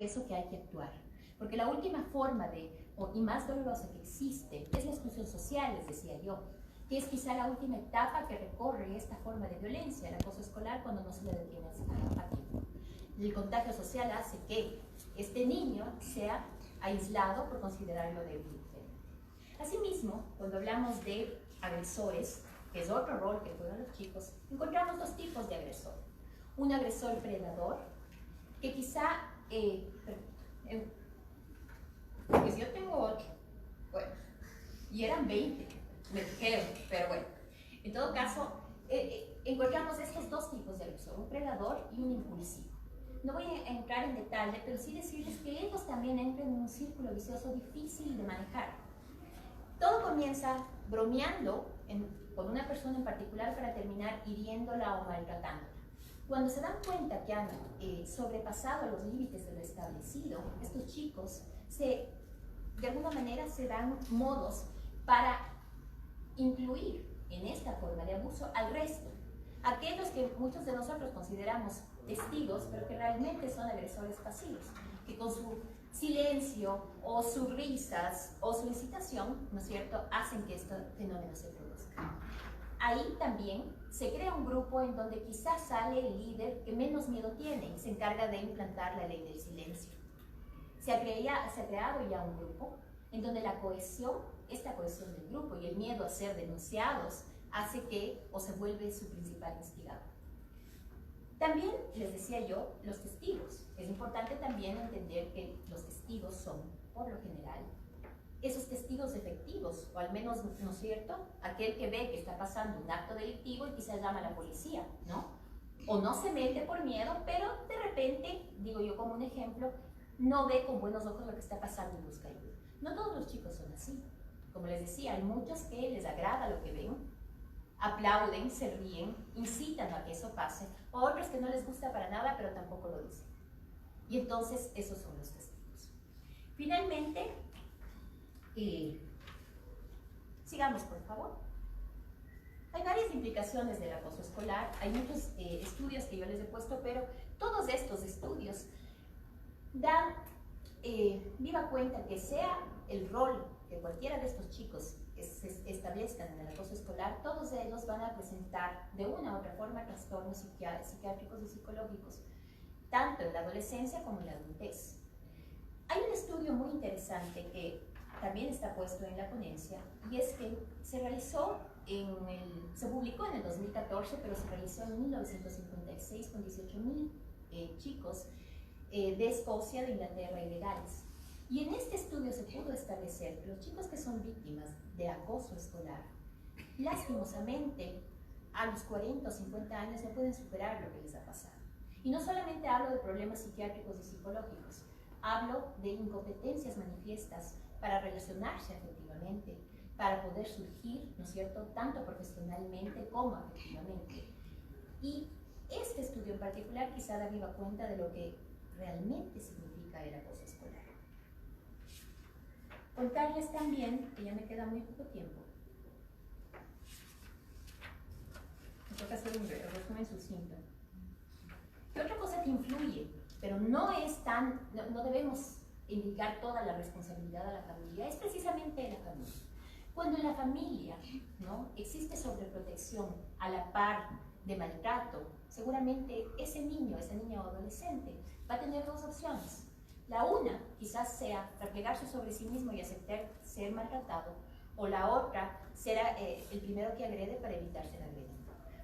eso que hay que actuar. Porque la última forma y más dolorosa que existe es la exclusión social, les decía yo, que es quizá la última etapa que recorre esta forma de violencia, el acoso escolar, cuando no se le detiene a tiempo. El contagio social hace que este niño sea aislado por considerarlo débil y diferente. Asimismo, cuando hablamos de agresores, que es otro rol que juegan los chicos, encontramos dos tipos de agresor. Un agresor predador, que quizá, pues yo tengo 8, bueno, y eran 20, me dijeron, pero bueno. En todo caso, encontramos estos dos tipos de agresor, un predador y un impulsivo. No voy a entrar en detalle, pero sí decirles que ellos también entran en un círculo vicioso difícil de manejar. Todo comienza bromeando con una persona en particular para terminar hiriéndola o maltratándola. Cuando se dan cuenta que han sobrepasado los límites de lo establecido, estos chicos de alguna manera se dan modos para incluir en esta forma de abuso al resto, aquellos que muchos de nosotros consideramos testigos, pero que realmente son agresores pasivos, que con su silencio o sus risas o su incitación, ¿no es cierto?, hacen que este fenómeno se produzca. Ahí también se crea un grupo en donde quizás sale el líder que menos miedo tiene y se encarga de implantar la ley del silencio. Se ha creado ya un grupo en donde esta cohesión del grupo y el miedo a ser denunciados hace que se vuelve su principal instigador. También, les decía yo, los testigos. Es importante también entender que los testigos son, por lo general, esos testigos efectivos, o al menos, ¿no es cierto?, aquel que ve que está pasando un acto delictivo y quizás llama a la policía, ¿no? O no se mete por miedo, pero de repente, digo yo como un ejemplo, no ve con buenos ojos lo que está pasando y busca ayuda. No todos los chicos son así. Como les decía, hay muchos que les agrada lo que ven, aplauden, se ríen, incitan a que eso pase, o otros que no les gusta para nada, pero tampoco lo dicen. Y entonces, esos son los testigos. Finalmente, sigamos, por favor. Hay varias implicaciones del acoso escolar, hay muchos estudios que yo les he puesto, pero todos estos estudios dan viva cuenta que sea el rol que cualquiera de estos chicos se establezcan en el acoso escolar, todos ellos van a presentar de una u otra forma trastornos psiquiátricos y psicológicos, tanto en la adolescencia como en la adultez. Hay un estudio muy interesante que también está puesto en la ponencia, y es que se publicó en el 2014, pero se realizó en 1956 con 18.000 chicos de Escocia, de Inglaterra y de Gales. Y en este estudio se pudo establecer que los chicos que son víctimas de acoso escolar, lastimosamente, a los 40 o 50 años no pueden superar lo que les ha pasado. Y no solamente hablo de problemas psiquiátricos y psicológicos, hablo de incompetencias manifiestas para relacionarse afectivamente, para poder surgir, ¿no es cierto?, tanto profesionalmente como afectivamente. Y este estudio en particular quizá da viva cuenta de lo que realmente significa el acoso escolar. Contarles también, que ya me queda muy poco tiempo, me toca hacer un resumen sucinto. Y otra cosa que influye, pero no debemos indicar toda la responsabilidad a la familia, es precisamente la familia. Cuando en la familia, ¿no?, existe sobreprotección a la par de maltrato, seguramente ese niño, esa niña o adolescente va a tener dos opciones. La una quizás sea replegarse sobre sí mismo y aceptar ser maltratado, o la otra será el primero que agrede para evitar ser agredido.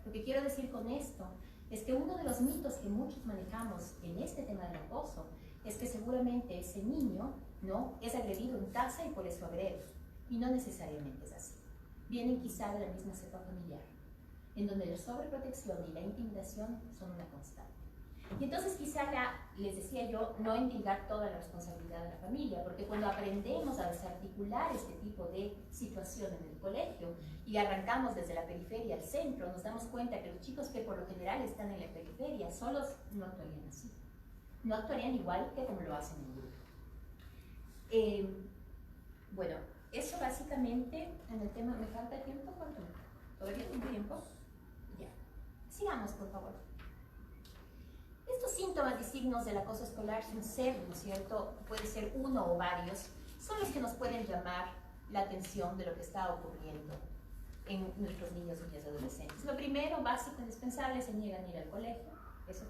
Lo que quiero decir con esto es que uno de los mitos que muchos manejamos en este tema del acoso es que seguramente ese niño, ¿no?, es agredido en casa y por eso agrede. Y no necesariamente es así. Vienen quizá de la misma cepa familiar, en donde la sobreprotección y la intimidación son una constante. Y entonces quizá les decía yo, no endilgar toda la responsabilidad de la familia, porque cuando aprendemos a desarticular este tipo de situación en el colegio y arrancamos desde la periferia al centro, nos damos cuenta que los chicos que por lo general están en la periferia solos no actuarían así. No actuarían igual que como lo hacen en grupo. Bueno, eso básicamente en el tema. ¿Me falta tiempo? ¿Cuánto me falta? ¿Todavía tengo tiempo? Ya. Sigamos, por favor. Estos síntomas y signos del acoso escolar, sin ser, ¿no es cierto?, puede ser uno o varios, son los que nos pueden llamar la atención de lo que está ocurriendo en nuestros niños, niñas y adolescentes. Lo primero, básico, indispensable, se niegan a ir al colegio, eso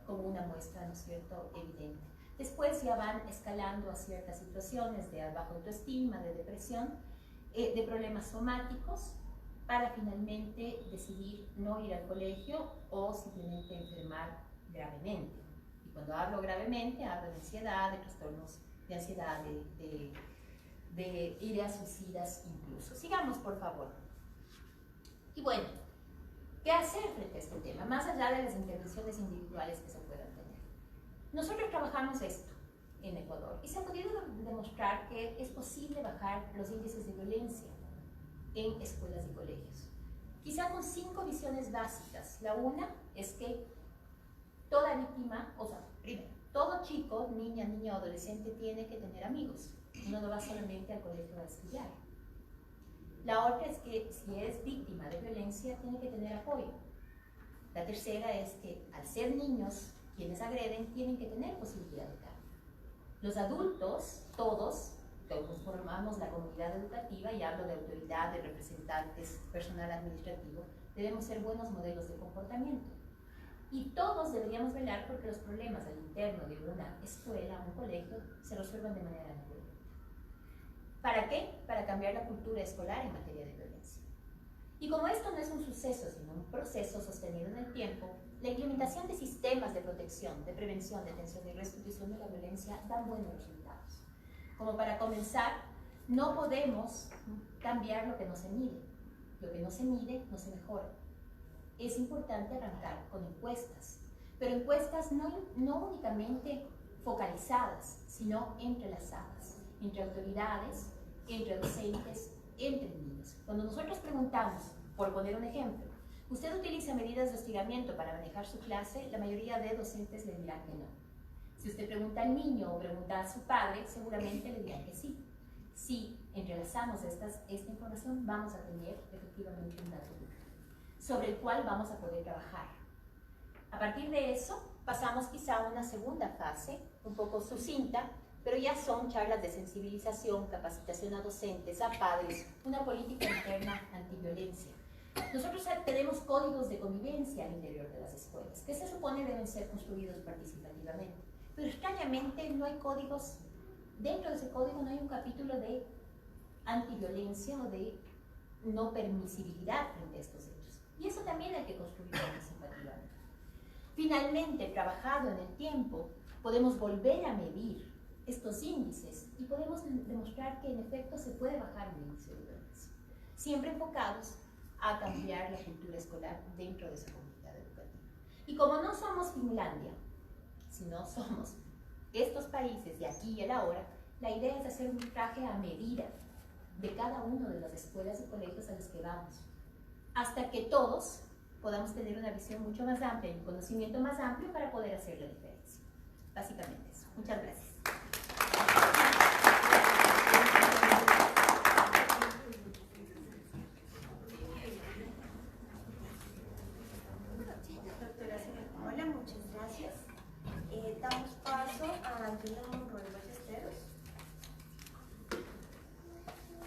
como una muestra, ¿no es cierto?, evidente. Después ya van escalando a ciertas situaciones de baja autoestima, de depresión, de problemas somáticos, para finalmente decidir no ir al colegio o simplemente enfermar gravemente. Y cuando hablo gravemente, hablo de ansiedad, de trastornos de ansiedad, de ideas suicidas incluso. Sigamos, por favor. Y bueno, ¿qué hacer frente a este tema? Más allá de las intervenciones individuales que se puedan tener. Nosotros trabajamos esto en Ecuador y se ha podido demostrar que es posible bajar los índices de violencia en escuelas y colegios. Quizá con 5 visiones básicas. La una es que toda víctima, o sea, primero, todo chico, niña o adolescente tiene que tener amigos. Uno no va solamente al colegio a estudiar. La otra es que si es víctima de violencia, tiene que tener apoyo. La tercera es que al ser niños quienes agreden, tienen que tener posibilidad de cambio. Los adultos, todos formamos la comunidad educativa, y hablo de autoridad, de representantes, personal administrativo, debemos ser buenos modelos de comportamiento. Y todos deberíamos velar porque los problemas al interno de una escuela, un colegio, se resuelvan de manera no violenta. ¿Para qué? Para cambiar la cultura escolar en materia de violencia. Y como esto no es un suceso, sino un proceso sostenido en el tiempo, la implementación de sistemas de protección, de prevención, de atención y restitución de la violencia dan buenos resultados. Como para comenzar, no podemos cambiar lo que no se mide. Lo que no se mide no se mejora. Es importante arrancar con encuestas, pero encuestas no únicamente focalizadas, sino entrelazadas, entre autoridades, entre docentes, entre niños. Cuando nosotros preguntamos, por poner un ejemplo, ¿usted utiliza medidas de hostigamiento para manejar su clase? La mayoría de docentes le dirán que no. Si usted pregunta al niño o pregunta a su padre, seguramente le dirán que sí. Si entrelazamos esta información, vamos a tener efectivamente un dato sobre el cual vamos a poder trabajar. A partir de eso, pasamos quizá a una segunda fase, un poco sucinta, pero ya son charlas de sensibilización, capacitación a docentes, a padres, una política interna antiviolencia. Nosotros tenemos códigos de convivencia al interior de las escuelas, que se supone deben ser construidos participativamente. Pero extrañamente no hay códigos, dentro de ese código no hay un capítulo de antiviolencia o de no permisibilidad frente a estos hechos. Y eso también hay que construirlo participativamente. Finalmente, trabajado en el tiempo, podemos volver a medir estos índices y podemos demostrar que en efecto se puede bajar el índice de violencia, siempre enfocados a cambiar la cultura escolar dentro de esa comunidad educativa. Y como no somos Finlandia, sino somos estos países de aquí y el ahora, la idea es hacer un traje a medida de cada uno de las escuelas y colegios a los que vamos, hasta que todos podamos tener una visión mucho más amplia y un conocimiento más amplio para poder hacer la diferencia. Básicamente eso. Muchas gracias. Hola, muchas gracias. Damos paso a Angela Monroy Ballesteros.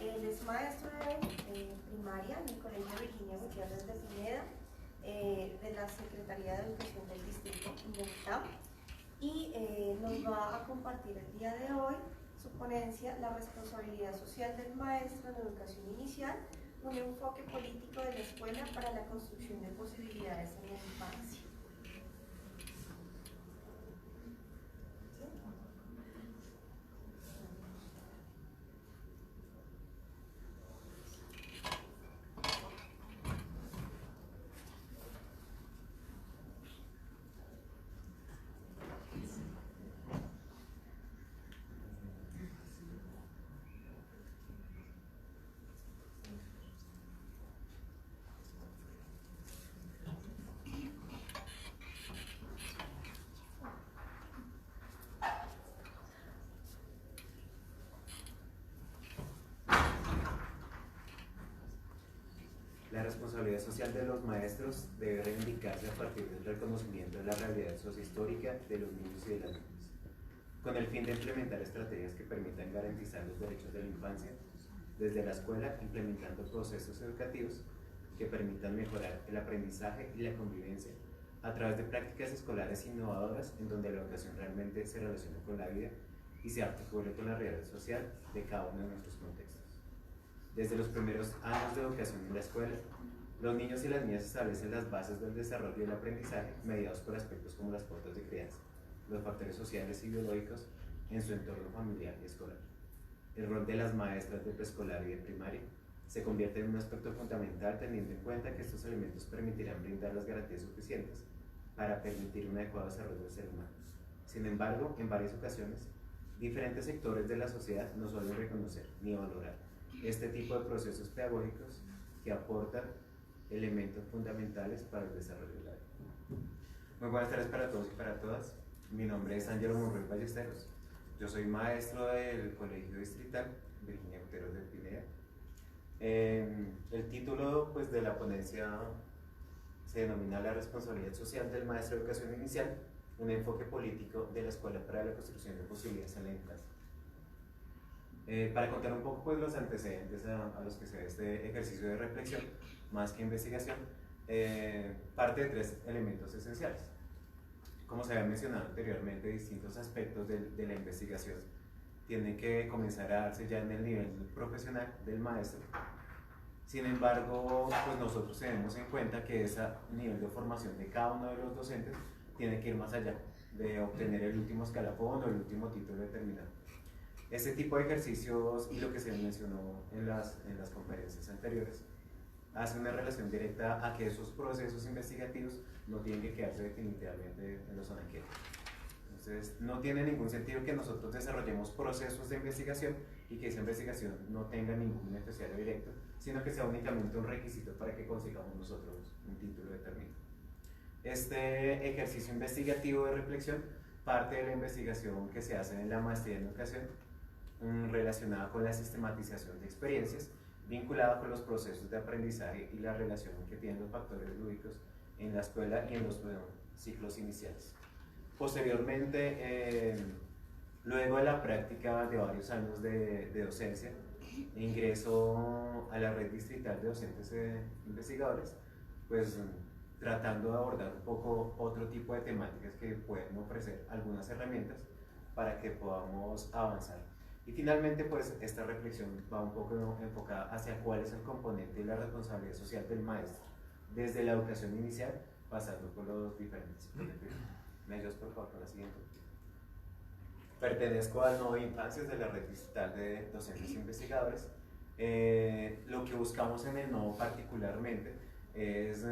Él es maestro de primaria en el Colegio Virginia Gutiérrez de Pineda, de la Secretaría de Educación del Distrito en Bogotá, y nos va a compartir el día de hoy su ponencia La responsabilidad social del maestro en educación inicial, un enfoque político de la escuela para la construcción de posibilidades en la infancia. responsabilidad social de los maestros debe reivindicarse a partir del reconocimiento de la realidad sociohistórica de los niños y de las niñas, con el fin de implementar estrategias que permitan garantizar los derechos de la infancia desde la escuela, implementando procesos educativos que permitan mejorar el aprendizaje y la convivencia a través de prácticas escolares innovadoras en donde la educación realmente se relacione con la vida y se articule con la realidad social de cada uno de nuestros contextos. Desde los primeros años de educación en la escuela, los niños y las niñas establecen las bases del desarrollo y el aprendizaje mediados por aspectos como las pautas de crianza, los factores sociales y biológicos en su entorno familiar y escolar. El rol de las maestras de preescolar y de primaria se convierte en un aspecto fundamental, teniendo en cuenta que estos elementos permitirán brindar las garantías suficientes para permitir un adecuado desarrollo del ser humano. Sin embargo, en varias ocasiones, diferentes sectores de la sociedad no suelen reconocer ni valorar este tipo de procesos pedagógicos que aportan elementos fundamentales para el desarrollo de la vida. Muy buenas tardes para todos y para todas. Mi nombre es Ángelo Monroy Ballesteros. Yo soy maestro del Colegio Distrital Virginia Gutiérrez de Pineda. El título pues, de la ponencia se denomina La responsabilidad social del maestro de educación inicial, un enfoque político de la escuela para la construcción de posibilidades en la infancia. Para contar un poco pues, los antecedentes a los que se ve este ejercicio de reflexión, más que investigación, parte de tres elementos esenciales. Como se había mencionado anteriormente, distintos aspectos de la investigación tienen que comenzar a darse ya en el nivel profesional del maestro. Sin embargo, pues nosotros tenemos en cuenta que ese nivel de formación de cada uno de los docentes tiene que ir más allá de obtener el último escalafón o el último título determinado. Este tipo de ejercicios y lo que se mencionó en las conferencias anteriores hace una relación directa a que esos procesos investigativos no tienen que quedarse definitivamente en los anaqueles. Entonces, no tiene ningún sentido que nosotros desarrollemos procesos de investigación y que esa investigación no tenga ningún beneficiario directo, sino que sea únicamente un requisito para que consigamos nosotros un título determinado. Este ejercicio investigativo de reflexión parte de la investigación que se hace en la maestría en educación relacionada con la sistematización de experiencias vinculada con los procesos de aprendizaje y la relación que tienen los factores lúdicos en la escuela y en los ciclos iniciales. Posteriormente, luego de la práctica de varios años de docencia, ingreso a la red distrital de docentes investigadores, pues tratando de abordar un poco otro tipo de temáticas que pueden ofrecer algunas herramientas para que podamos avanzar. Y finalmente, pues esta reflexión va un poco enfocada hacia cuál es el componente y la responsabilidad social del maestro, desde la educación inicial, pasando por los diferentes componentes. ¿Me ayudas por favor con la siguiente? Pertenezco al Nodo de Infancias de la red distrital de docentes e investigadores. Lo que buscamos en el Nodo particularmente es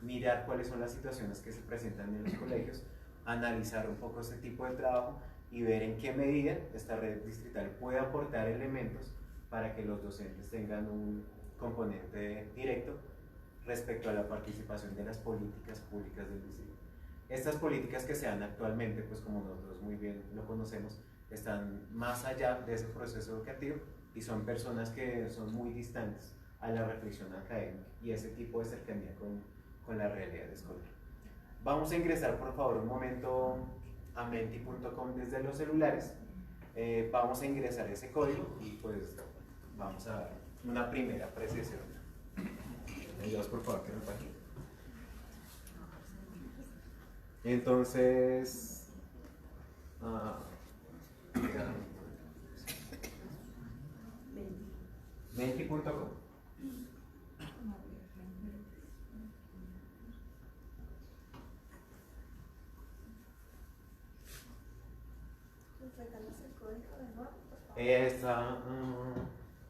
mirar cuáles son las situaciones que se presentan en los colegios, analizar un poco este tipo de trabajo y ver en qué medida esta red distrital puede aportar elementos para que los docentes tengan un componente directo respecto a la participación de las políticas públicas del distrito. Estas políticas que se dan actualmente, pues como nosotros muy bien lo conocemos, están más allá de ese proceso educativo y son personas que son muy distantes a la reflexión académica y ese tipo de cercanía con la realidad escolar. Vamos a ingresar por favor un momento a menti.com desde los celulares. Vamos a ingresar ese código y pues vamos a dar una primera apreciación. ¿Me ayudas por favor que me paguen? Entonces, menti.com. Está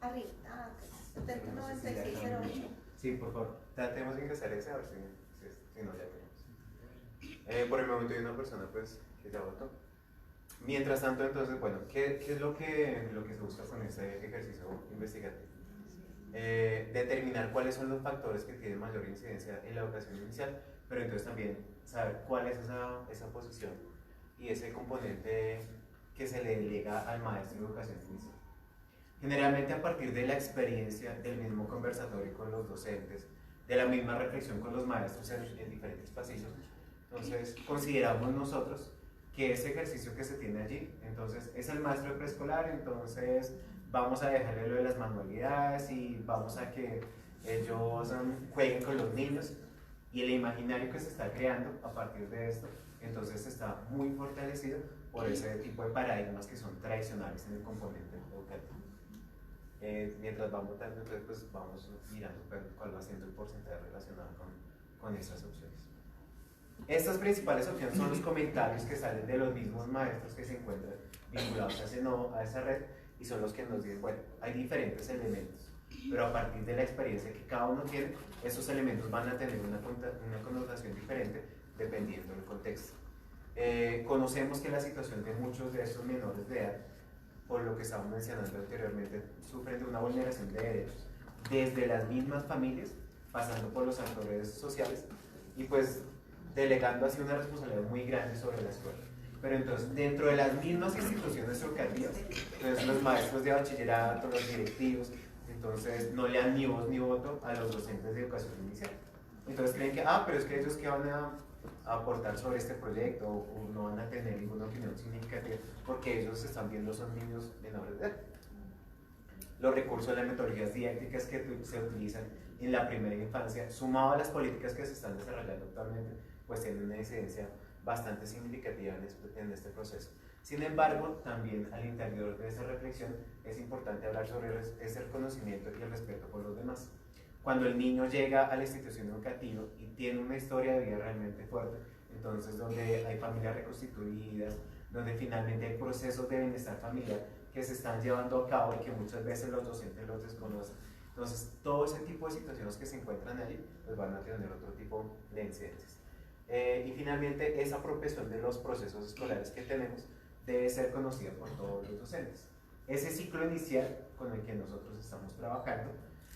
arriba, 709608. Sí, por favor, tratemos de ingresar ese a ver si no ya tenemos. Por el momento hay una persona pues que ya votó. Mientras tanto, entonces, bueno, ¿qué es lo que se busca con este ejercicio investigativo? Determinar cuáles son los factores que tienen mayor incidencia en la educación inicial, pero entonces también saber cuál es esa posición y ese componente que se le delega al maestro de educación inicial. Generalmente a partir de la experiencia del mismo conversatorio con los docentes, de la misma reflexión con los maestros en diferentes pasillos. Entonces, consideramos nosotros que ese ejercicio que se tiene allí, entonces es el maestro de preescolar, entonces vamos a dejarle lo de las manualidades y vamos a que ellos jueguen con los niños, y el imaginario que se está creando a partir de esto, entonces está muy fortalecido por ese tipo de paradigmas que son tradicionales en el componente educativo. Mientras vamos votando, entonces pues vamos mirando cuál va siendo el porcentaje relacionado con esas opciones. Estas principales opciones son los comentarios que salen de los mismos maestros que se encuentran vinculados a esa red, y son los que nos dicen, bueno, hay diferentes elementos, pero a partir de la experiencia que cada uno tiene, esos elementos van a tener una connotación diferente dependiendo del contexto. Conocemos que la situación de muchos de estos menores de edad, por lo que estábamos mencionando anteriormente, sufren de una vulneración de derechos desde las mismas familias, pasando por los actores sociales, y pues delegando así una responsabilidad muy grande sobre la escuela. Pero entonces, dentro de las mismas instituciones educativas, entonces los maestros de bachillerato, los directivos, entonces no le dan ni voz ni voto a los docentes de educación inicial. Entonces creen que, pero es que ellos que van a aportar sobre este proyecto, o no van a tener ninguna opinión significativa, porque ellos están viendo son niños menores de edad. Los recursos de las metodologías didácticas que se utilizan en la primera infancia, sumado a las políticas que se están desarrollando actualmente, pues tienen una incidencia bastante significativa en este proceso. Sin embargo, también al interior de esa reflexión es importante hablar sobre ese reconocimiento y el respeto por los demás. Cuando el niño llega a la institución educativa y tiene una historia de vida realmente fuerte, entonces donde hay familias reconstituidas, donde finalmente hay procesos de bienestar familiar que se están llevando a cabo y que muchas veces los docentes los desconocen. Entonces, todo ese tipo de situaciones que se encuentran allí, pues van a tener otro tipo de incidencias. Y finalmente, esa apropiación de los procesos escolares que tenemos debe ser conocida por todos los docentes. Ese ciclo inicial con el que nosotros estamos trabajando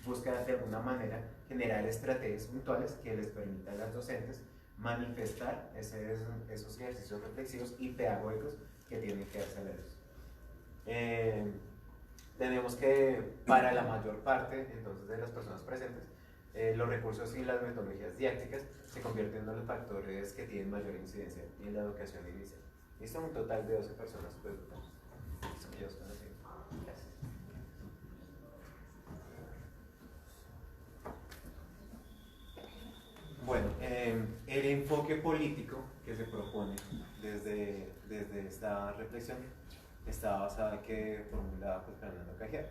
busca de alguna manera generar estrategias puntuales que les permitan a los docentes manifestar esos ejercicios reflexivos y pedagógicos que tienen que acelerar. Tenemos que, para la mayor parte entonces de las personas presentes, los recursos y las metodologías didácticas se convierten en los factores que tienen mayor incidencia en la educación inicial. Listo, un total de 12 personas pues, Gracias. Bueno, el enfoque político que se propone desde esta reflexión está basada que formulada por Fernando Cajiar.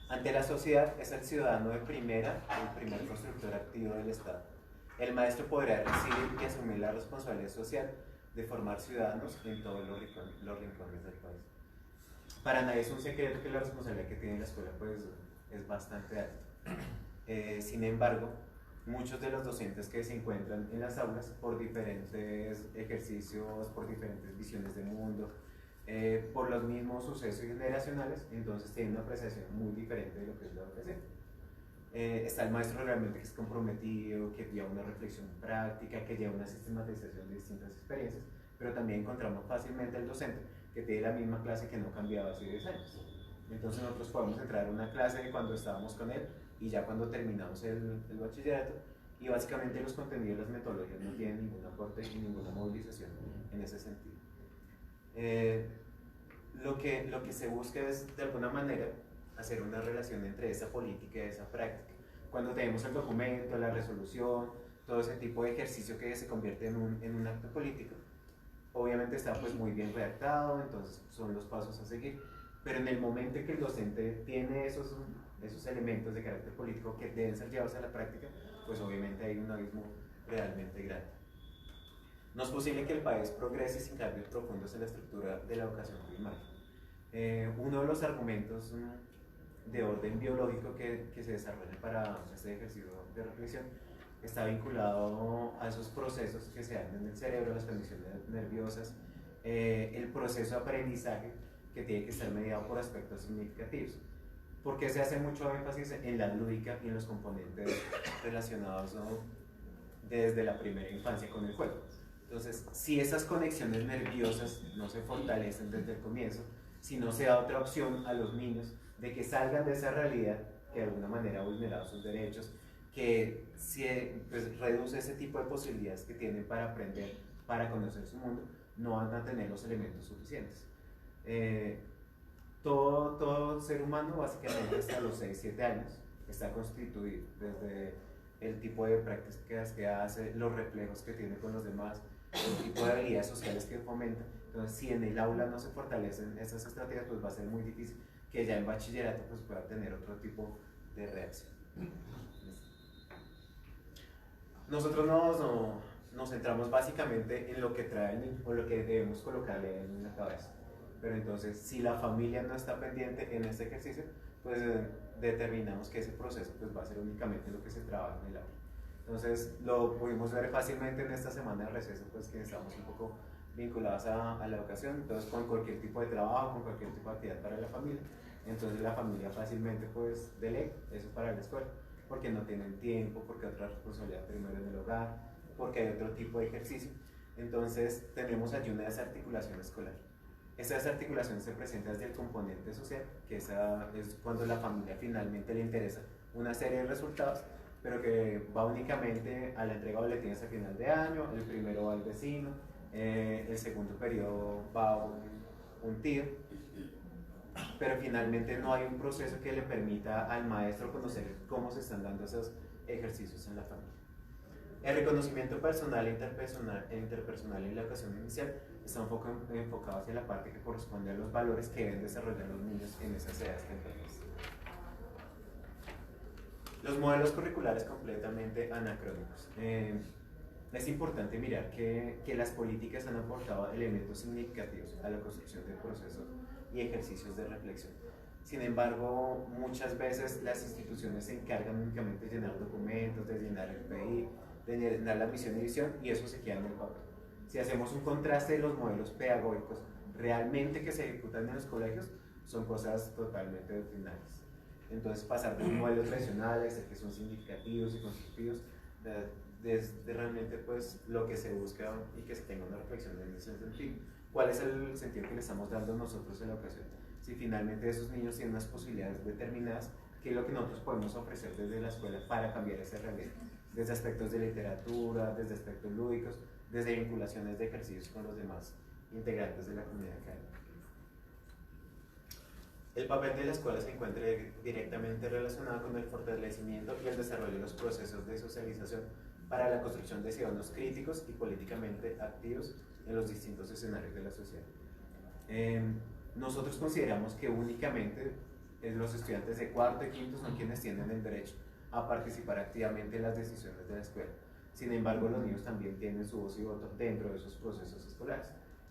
Ante la sociedad es el ciudadano de primera, el primer constructor activo del Estado. El maestro podrá recibir y asumir la responsabilidad social de formar ciudadanos en todos los rincones del país. Para nadie es un secreto que la responsabilidad que tiene la escuela pues, es bastante alta. Sin embargo, muchos de los docentes que se encuentran en las aulas por diferentes ejercicios, por diferentes visiones de mundo, por los mismos sucesos generacionales, entonces tienen una apreciación muy diferente de lo que es la educación. Está el maestro realmente que es comprometido, que lleva una reflexión práctica, que lleva una sistematización de distintas experiencias, pero también encontramos fácilmente al docente que tiene la misma clase que no cambiaba hace 10 años. Entonces nosotros podemos entrar a una clase de cuando estábamos con él y ya cuando terminamos el bachillerato, y básicamente los contenidos, las metodologías no tienen ningún aporte y ninguna movilización en ese sentido. Lo que se busca es de alguna manera hacer una relación entre esa política y esa práctica. Cuando tenemos el documento, la resolución, todo ese tipo de ejercicio que se convierte en un acto político, obviamente está pues muy bien redactado, entonces son los pasos a seguir, pero en el momento en que el docente tiene esos elementos de carácter político que deben ser llevados a la práctica, pues obviamente hay un abismo realmente grande. No es posible que el país progrese sin cambios profundos en la estructura de la educación primaria. Uno de los argumentos de orden biológico que se desarrolla para este ejercicio de reflexión está vinculado a esos procesos que se dan en el cerebro, las condiciones nerviosas, el proceso de aprendizaje que tiene que estar mediado por aspectos significativos. ¿Por qué se hace mucho énfasis en la lúdica y en los componentes relacionados, ¿no?, desde la primera infancia con el juego? Entonces, si esas conexiones nerviosas no se fortalecen desde el comienzo, si no se da otra opción a los niños de que salgan de esa realidad que de alguna manera ha vulnerado sus derechos, que pues, reduce ese tipo de posibilidades que tienen para aprender, para conocer su mundo, no van a tener los elementos suficientes. Todo ser humano, básicamente hasta los 6-7 años, está constituido desde el tipo de prácticas que hace, los reflejos que tiene con los demás, el tipo de habilidades sociales que fomenta. Entonces, si en el aula no se fortalecen esas estrategias, pues va a ser muy difícil que ya en bachillerato pues, pueda tener otro tipo de reacción. Nosotros nos centramos básicamente en lo que traen o lo que debemos colocarle en la cabeza. Pero entonces, si la familia no está pendiente en este ejercicio, pues determinamos que ese proceso pues, va a ser únicamente lo que se trabaja en el aula. Entonces, lo pudimos ver fácilmente en esta semana de receso, pues que estamos un poco vinculados a la educación, entonces con cualquier tipo de trabajo, con cualquier tipo de actividad para la familia, entonces la familia fácilmente pues delega eso para la escuela, porque no tienen tiempo, porque hay otra responsabilidad primero en el hogar, porque hay otro tipo de ejercicio. Entonces tenemos allí una desarticulación escolar. Esa desarticulación se presenta desde el componente social, que esa es cuando la familia finalmente le interesa una serie de resultados, pero que va únicamente a la entrega de boletines a final de año, el primero va al vecino, el segundo periodo va a un tío, pero finalmente no hay un proceso que le permita al maestro conocer cómo se están dando esos ejercicios en la familia. El reconocimiento personal e interpersonal en la educación inicial está un poco enfocado hacia la parte que corresponde a los valores que deben desarrollar los niños en esas edades tempranas. Los modelos curriculares completamente anacrónicos. Es importante mirar que las políticas han aportado elementos significativos a la construcción de procesos y ejercicios de reflexión. Sin embargo, muchas veces las instituciones se encargan únicamente de llenar documentos, de llenar el PI, de llenar la misión y visión, y eso se queda en el papel. Si hacemos un contraste de los modelos pedagógicos realmente que se ejecutan en los colegios, son cosas totalmente doctrinales. Entonces, pasar de un modelo tradicional a ser que son significativos y constructivos, desde realmente pues, lo que se busca y que se tenga una reflexión en ese sentido. ¿Cuál es el sentido que le estamos dando nosotros en la educación? Si finalmente esos niños tienen unas posibilidades determinadas, ¿qué es lo que nosotros podemos ofrecer desde la escuela para cambiar esa realidad? Desde aspectos de literatura, desde aspectos lúdicos, desde vinculaciones de ejercicios con los demás integrantes de la comunidad académica. El papel de la escuela se encuentra directamente relacionado con el fortalecimiento y el desarrollo de los procesos de socialización para la construcción de ciudadanos críticos y políticamente activos en los distintos escenarios de la sociedad. Nosotros consideramos que únicamente los estudiantes de cuarto y quinto son quienes tienen el derecho a participar activamente en las decisiones de la escuela. Sin embargo, los niños también tienen su voz y voto dentro de esos procesos escolares.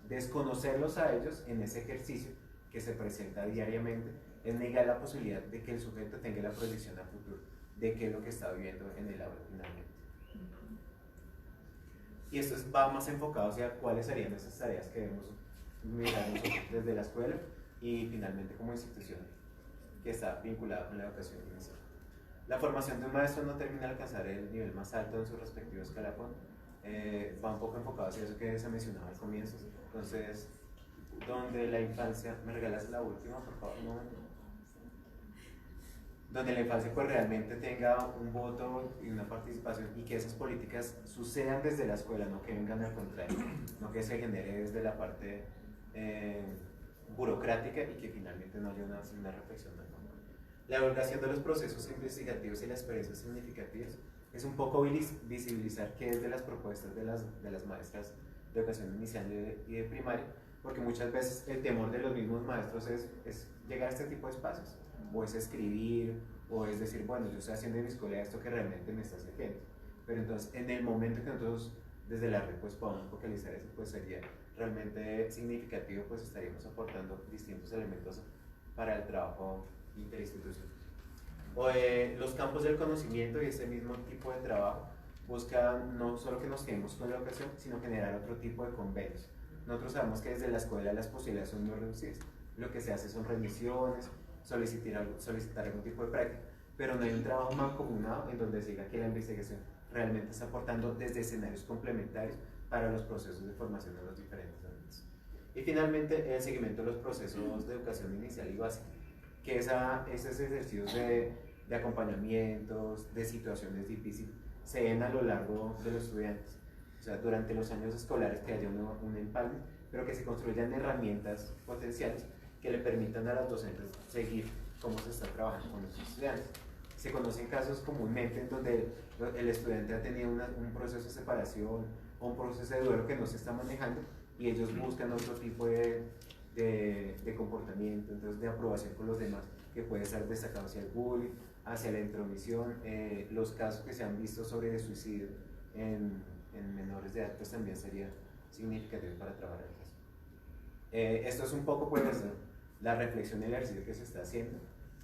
Desconocerlos a ellos en ese ejercicio que se presenta diariamente es negar la posibilidad de que el sujeto tenga la proyección a futuro de qué es lo que está viviendo en el aula finalmente. Y esto va más enfocado hacia cuáles serían esas tareas que debemos mirar nosotros desde la escuela y finalmente como institución que está vinculada con la educación inicial. La formación de un maestro no termina de alcanzar el nivel más alto en su respectivo escalafón, va un poco enfocado hacia eso que se mencionaba al comienzo. Entonces, donde la infancia, ¿me regalas la última por favor? Un momento. Donde la infancia pues realmente tenga un voto y una participación y que esas políticas sucedan desde la escuela, no que vengan al contrario, no que se genere desde la parte burocrática y que finalmente no haya una reflexión. La evaluación de los procesos investigativos y las experiencias significativas es un poco visibilizar qué es de las propuestas de las maestras de educación inicial y de primaria, porque muchas veces el temor de los mismos maestros es llegar a este tipo de espacios, o es escribir, o es decir, bueno, yo estoy haciendo en mi escuela esto que realmente me está sirviendo. Pero entonces, en el momento que nosotros desde la red pues podamos focalizar eso, pues sería realmente significativo, pues estaríamos aportando distintos elementos para el trabajo interinstitucional. Los campos del conocimiento y ese mismo tipo de trabajo buscan no solo que nos quedemos con la educación, sino generar otro tipo de convenios. Nosotros sabemos que desde la escuela las posibilidades son muy reducidas. Lo que se hace son remisiones, solicitar algún tipo de práctica, pero no hay un trabajo mancomunado en donde se diga que la investigación realmente está aportando desde escenarios complementarios para los procesos de formación en los diferentes ámbitos. Y finalmente, el seguimiento de los procesos de educación inicial y básica, que esos ejercicios de de acompañamientos, de situaciones difíciles, se den a lo largo de los estudiantes. O sea, durante los años escolares que haya un empalme, pero que se construyan herramientas potenciales que le permitan a los docentes seguir cómo se está trabajando con los estudiantes. Se conocen casos comúnmente en donde el estudiante ha tenido un proceso de separación o un proceso de duelo que no se está manejando y ellos buscan otro tipo de comportamiento, entonces de aprobación con los demás, que puede ser destacado hacia el bullying, hacia la intromisión. Los casos que se han visto sobre suicidio en menores de edad, pues también sería significativo para trabajar el caso. Esto es un poco pues la reflexión y el ejercicio que se está haciendo.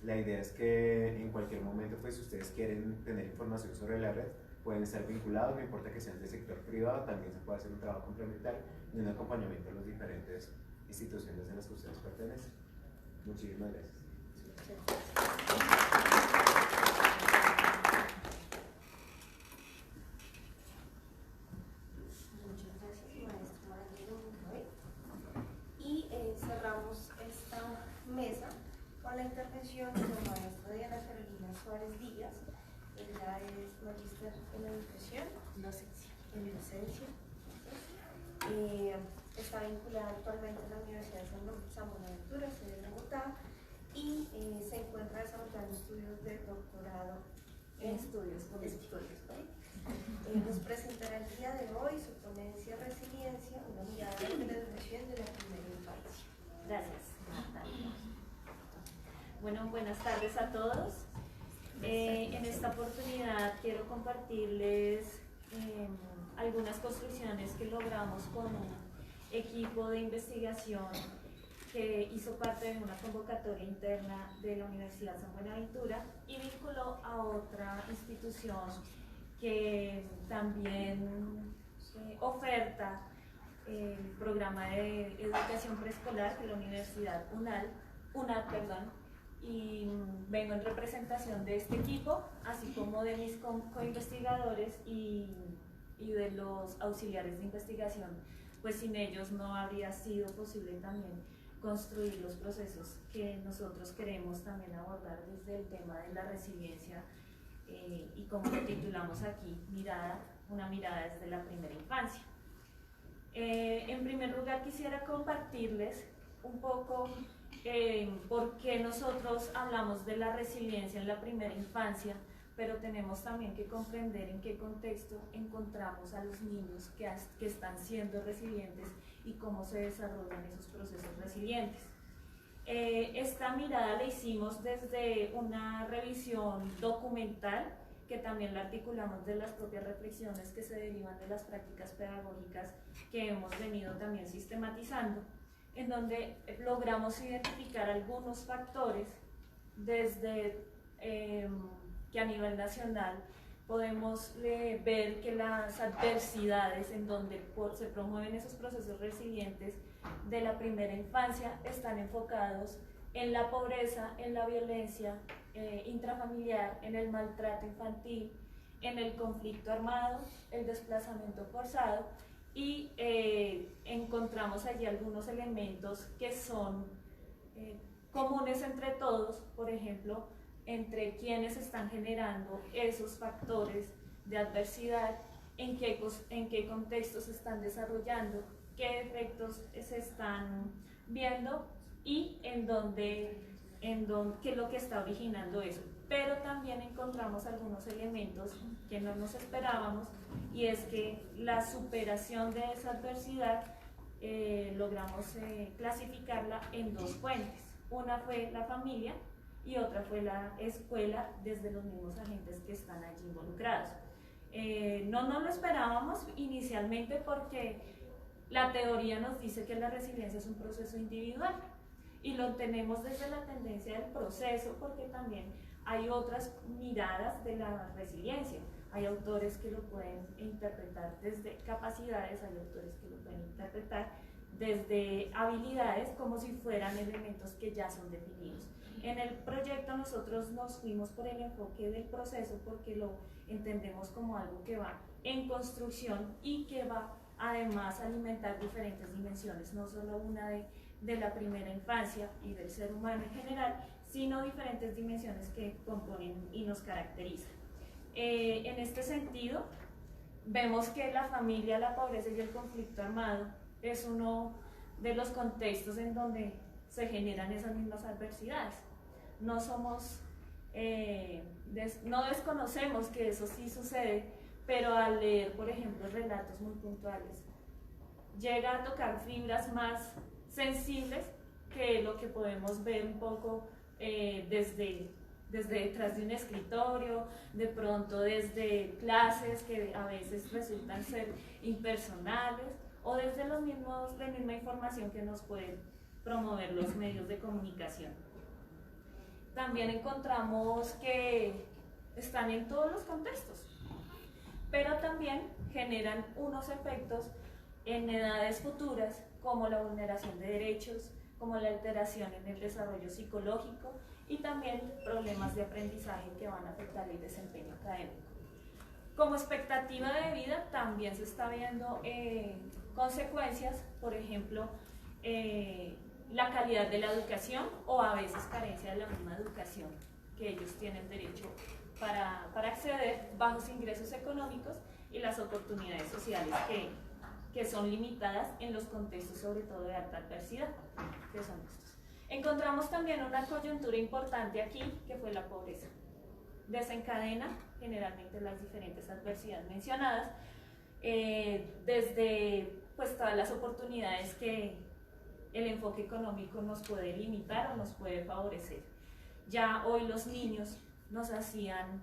La idea es que en cualquier momento, pues si ustedes quieren tener información sobre la red, pueden estar vinculados, no importa que sean del sector privado, también se puede hacer un trabajo complementario y un acompañamiento a las diferentes instituciones en las que ustedes pertenecen. Muchísimas gracias. Muchas gracias, maestro Maranguero. Y cerramos esta mesa con la intervención de la maestra Diana Carolina Suárez Díaz. Ella es magíster en educación, en docencia. Está vinculada actualmente a la Universidad de San Buenaventura, sede de Bogotá, y se encuentra desarrollando estudios de doctorado en estudios políticos. Nos presentará el día de hoy su ponencia Resiliencia, una mirada de la educación de la primera infancia. Gracias. Bueno, buenas tardes a todos. En esta oportunidad quiero compartirles algunas construcciones que logramos con un equipo de investigación que hizo parte de una convocatoria interna de la Universidad San Buenaventura y vinculó a otra institución que también oferta el programa de educación preescolar de la Universidad UNAD, y vengo en representación de este equipo, así como de mis coinvestigadores y de los auxiliares de investigación, pues sin ellos no habría sido posible también construir los procesos que nosotros queremos también abordar desde el tema de la resiliencia y como lo titulamos aquí, una mirada desde la primera infancia. En primer lugar quisiera compartirles un poco por qué nosotros hablamos de la resiliencia en la primera infancia, pero tenemos también que comprender en qué contexto encontramos a los niños que están siendo resilientes y cómo se desarrollan esos procesos resilientes. Esta mirada la hicimos desde una revisión documental, que también la articulamos de las propias reflexiones que se derivan de las prácticas pedagógicas que hemos venido también sistematizando, en donde logramos identificar algunos factores desde que a nivel nacional podemos ver que las adversidades en donde se promueven esos procesos resilientes de la primera infancia están enfocados en la pobreza, en la violencia intrafamiliar, en el maltrato infantil, en el conflicto armado, el desplazamiento forzado, y encontramos allí algunos elementos que son comunes entre todos, por ejemplo, entre quienes están generando esos factores de adversidad, en qué contextos se están desarrollando, qué efectos se están viendo y qué es lo que está originando eso. Pero también encontramos algunos elementos que no nos esperábamos, y es que la superación de esa adversidad logramos clasificarla en dos fuentes. Una fue la familia y otra fue la escuela, desde los mismos agentes que están allí involucrados. No nos lo esperábamos inicialmente porque la teoría nos dice que la resiliencia es un proceso individual, y lo tenemos desde la tendencia del proceso, porque también hay otras miradas de la resiliencia. Hay autores que lo pueden interpretar desde capacidades, hay autores que lo pueden interpretar desde habilidades, como si fueran elementos que ya son definidos. En el proyecto nosotros nos fuimos por el enfoque del proceso, porque lo entendemos como algo que va en construcción y que va además a alimentar diferentes dimensiones, no solo una de la primera infancia y del ser humano en general, sino diferentes dimensiones que componen y nos caracterizan. En este sentido, vemos que la familia, la pobreza y el conflicto armado es uno de los contextos en donde se generan esas mismas adversidades. No desconocemos que eso sí sucede, pero al leer, por ejemplo, relatos muy puntuales, llega a tocar fibras más sensibles que lo que podemos ver un poco desde detrás de un escritorio, de pronto desde clases que a veces resultan ser impersonales, o desde la misma información que nos pueden promover los medios de comunicación. También encontramos que están en todos los contextos, pero también generan unos efectos en edades futuras, como la vulneración de derechos, como la alteración en el desarrollo psicológico y también problemas de aprendizaje que van a afectar el desempeño académico. Como expectativa de vida también se está viendo consecuencias, por ejemplo, la calidad de la educación o a veces carencia de la misma educación que ellos tienen derecho para acceder, bajos ingresos económicos y las oportunidades sociales que son limitadas en los contextos sobre todo de alta adversidad, que son estos. Encontramos también una coyuntura importante aquí, que fue la pobreza. Desencadena generalmente las diferentes adversidades mencionadas, desde pues, todas las oportunidades que el enfoque económico nos puede limitar o nos puede favorecer. Ya hoy los niños nos hacían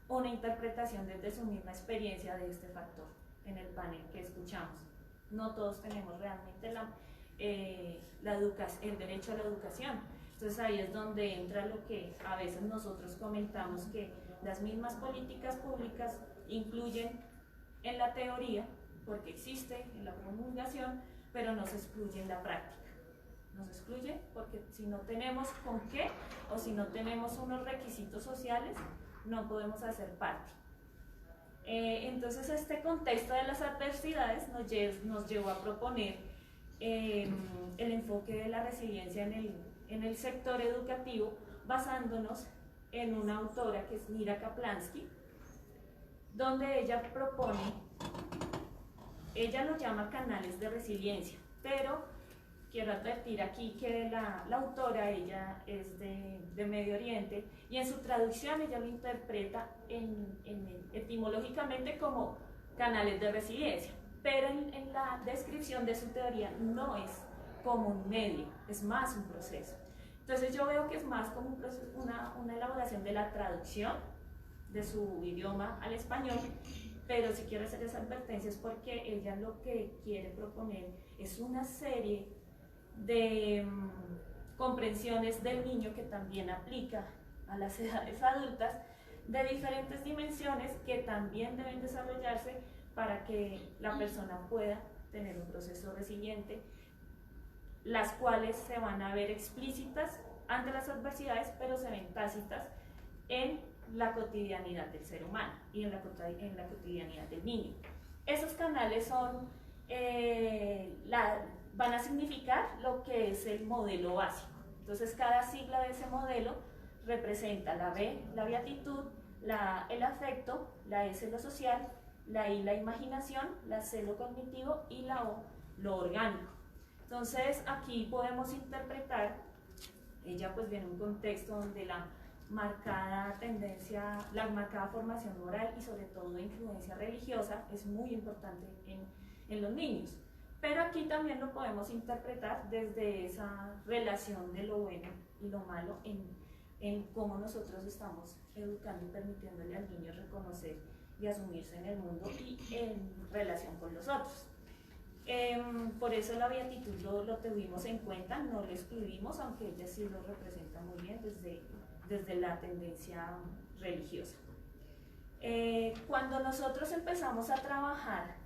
una interpretación desde su misma experiencia de este factor en el panel que escuchamos. No todos tenemos realmente el derecho a la educación. Entonces ahí es donde entra lo que a veces nosotros comentamos, que las mismas políticas públicas incluyen en la teoría, porque existe en la promulgación, pero nos excluye en la práctica. Nos excluye porque si no tenemos con qué o si no tenemos unos requisitos sociales, no podemos hacer parte. Entonces este contexto de las adversidades nos llevó a proponer el enfoque de la resiliencia en el sector educativo, basándonos en una autora que es Mira Kaplansky, donde ella propone, ella lo llama canales de resiliencia, pero quiero advertir aquí que la autora, ella es de Medio Oriente, y en su traducción ella lo interpreta etimológicamente como canales de resiliencia, pero en la descripción de su teoría no es como un medio, es más un proceso. Entonces yo veo que es más como un proceso, una elaboración de la traducción de su idioma al español, pero si quiero hacer esa advertencia es porque ella lo que quiere proponer es una serie de comprensiones del niño que también aplica a las edades adultas, de diferentes dimensiones que también deben desarrollarse para que la persona pueda tener un proceso resiliente, las cuales se van a ver explícitas ante las adversidades, pero se ven tácitas en la cotidianidad del ser humano y en la cotidianidad del niño. Esos canales son van a significar lo que es el modelo básico. Entonces cada sigla de ese modelo representa la B, la beatitud, el afecto, la S, lo social, la I, la imaginación, la C, lo cognitivo y la O, lo orgánico. Entonces aquí podemos interpretar, ella pues viene de un contexto donde la marcada formación moral y sobre todo de influencia religiosa es muy importante en los niños. Pero aquí también lo podemos interpretar desde esa relación de lo bueno y lo malo en cómo nosotros estamos educando y permitiéndole al niño reconocer y asumirse en el mundo y en relación con los otros. Por eso la beatitud lo tuvimos en cuenta, no lo excluimos, aunque ella sí lo representa muy bien desde la tendencia religiosa. Cuando nosotros empezamos a trabajar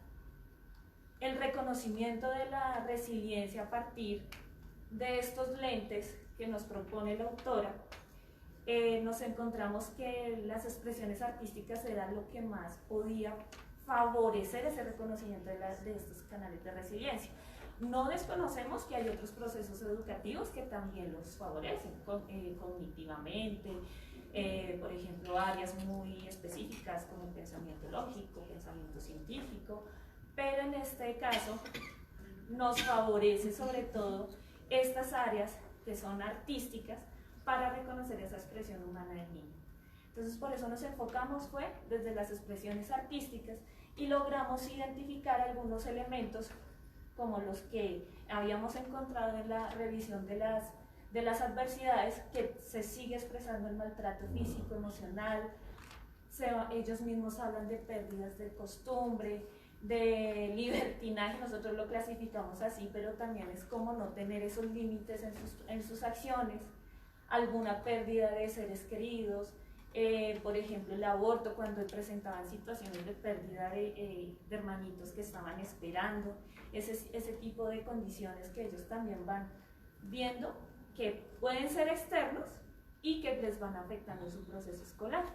el reconocimiento de la resiliencia a partir de estos lentes que nos propone la autora, nos encontramos que las expresiones artísticas eran lo que más podía favorecer ese reconocimiento de estos canales de resiliencia. No desconocemos que hay otros procesos educativos que también los favorecen cognitivamente, por ejemplo, áreas muy específicas como el pensamiento lógico, pensamiento científico, pero en este caso nos favorece sobre todo estas áreas que son artísticas para reconocer esa expresión humana del niño. Entonces por eso nos enfocamos fue desde las expresiones artísticas y logramos identificar algunos elementos como los que habíamos encontrado en la revisión de las adversidades, que se sigue expresando el maltrato físico, emocional, ellos mismos hablan de pérdidas de costumbre, de libertinaje, nosotros lo clasificamos así, pero también es como no tener esos límites en sus acciones, alguna pérdida de seres queridos, por ejemplo el aborto, cuando presentaban situaciones de pérdida de hermanitos que estaban esperando, ese tipo de condiciones que ellos también van viendo que pueden ser externos y que les van afectando su proceso escolar.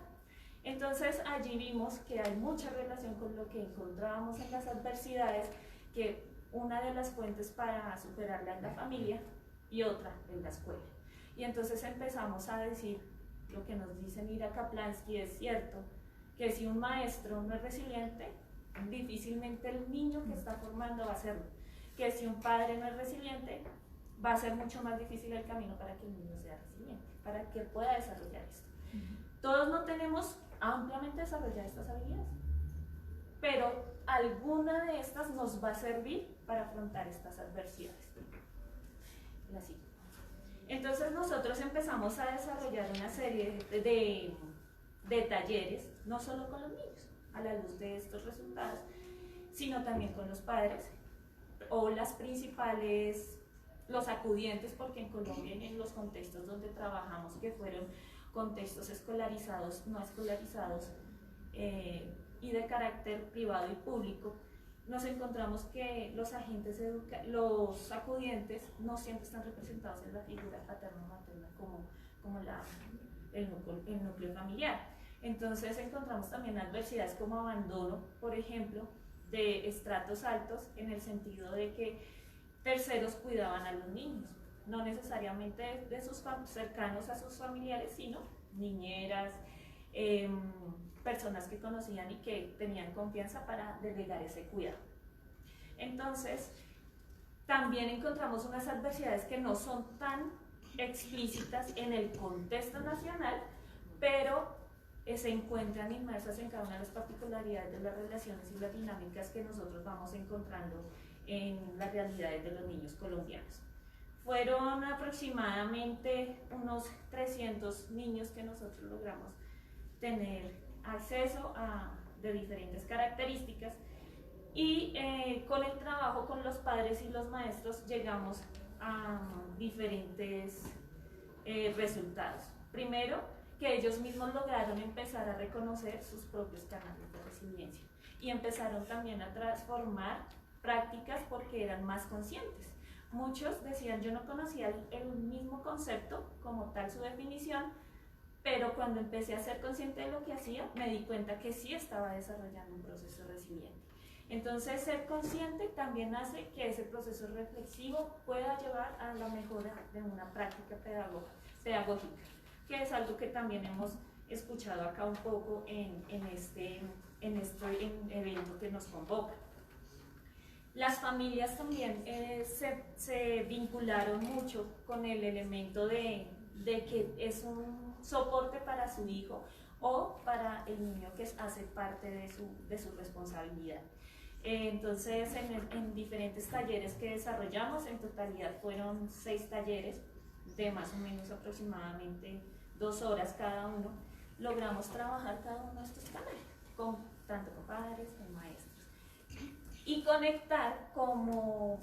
Entonces allí vimos que hay mucha relación con lo que encontrábamos en las adversidades, que una de las fuentes para superarla es la familia y otra en la escuela. Y entonces empezamos a decir lo que nos dice Mira Kaplansky, es cierto, que si un maestro no es resiliente, difícilmente el niño que está formando va a serlo. Que si un padre no es resiliente, va a ser mucho más difícil el camino para que el niño sea resiliente, para que pueda desarrollar esto. Todos no tenemos ampliamente desarrolladas estas habilidades, pero alguna de estas nos va a servir para afrontar estas adversidades. Así. Entonces nosotros empezamos a desarrollar una serie de talleres, no solo con los niños, a la luz de estos resultados, sino también con los padres o los acudientes, porque en Colombia y en los contextos donde trabajamos, que fueron contextos escolarizados, no escolarizados y de carácter privado y público, nos encontramos que los acudientes no siempre están representados en la figura paterno-materna como el núcleo familiar. Entonces encontramos también adversidades como abandono, por ejemplo, de estratos altos, en el sentido de que terceros cuidaban a los niños, no necesariamente de sus cercanos a sus familiares, sino niñeras, personas que conocían y que tenían confianza para delegar ese cuidado. Entonces, también encontramos unas adversidades que no son tan explícitas en el contexto nacional, pero se encuentran inmersas en cada una de las particularidades de las relaciones y las dinámicas que nosotros vamos encontrando en las realidades de los niños colombianos. Fueron aproximadamente unos 300 niños que nosotros logramos tener acceso de diferentes características, y con el trabajo con los padres y los maestros llegamos a diferentes resultados. Primero, que ellos mismos lograron empezar a reconocer sus propios canales de resiliencia y empezaron también a transformar prácticas porque eran más conscientes. Muchos decían, yo no conocía el mismo concepto como tal, su definición, pero cuando empecé a ser consciente de lo que hacía, me di cuenta que sí estaba desarrollando un proceso resiliente. Entonces, ser consciente también hace que ese proceso reflexivo pueda llevar a la mejora de una práctica pedagógica, que es algo que también hemos escuchado acá un poco en este evento que nos convoca. Las familias también se vincularon mucho con el elemento de que es un soporte para su hijo o para el niño que hace parte de su responsabilidad. Entonces, en diferentes talleres que desarrollamos, en totalidad fueron 6 talleres de más o menos aproximadamente 2 horas cada uno, logramos trabajar cada uno de estos canales, tanto con padres como maestros, y conectar, como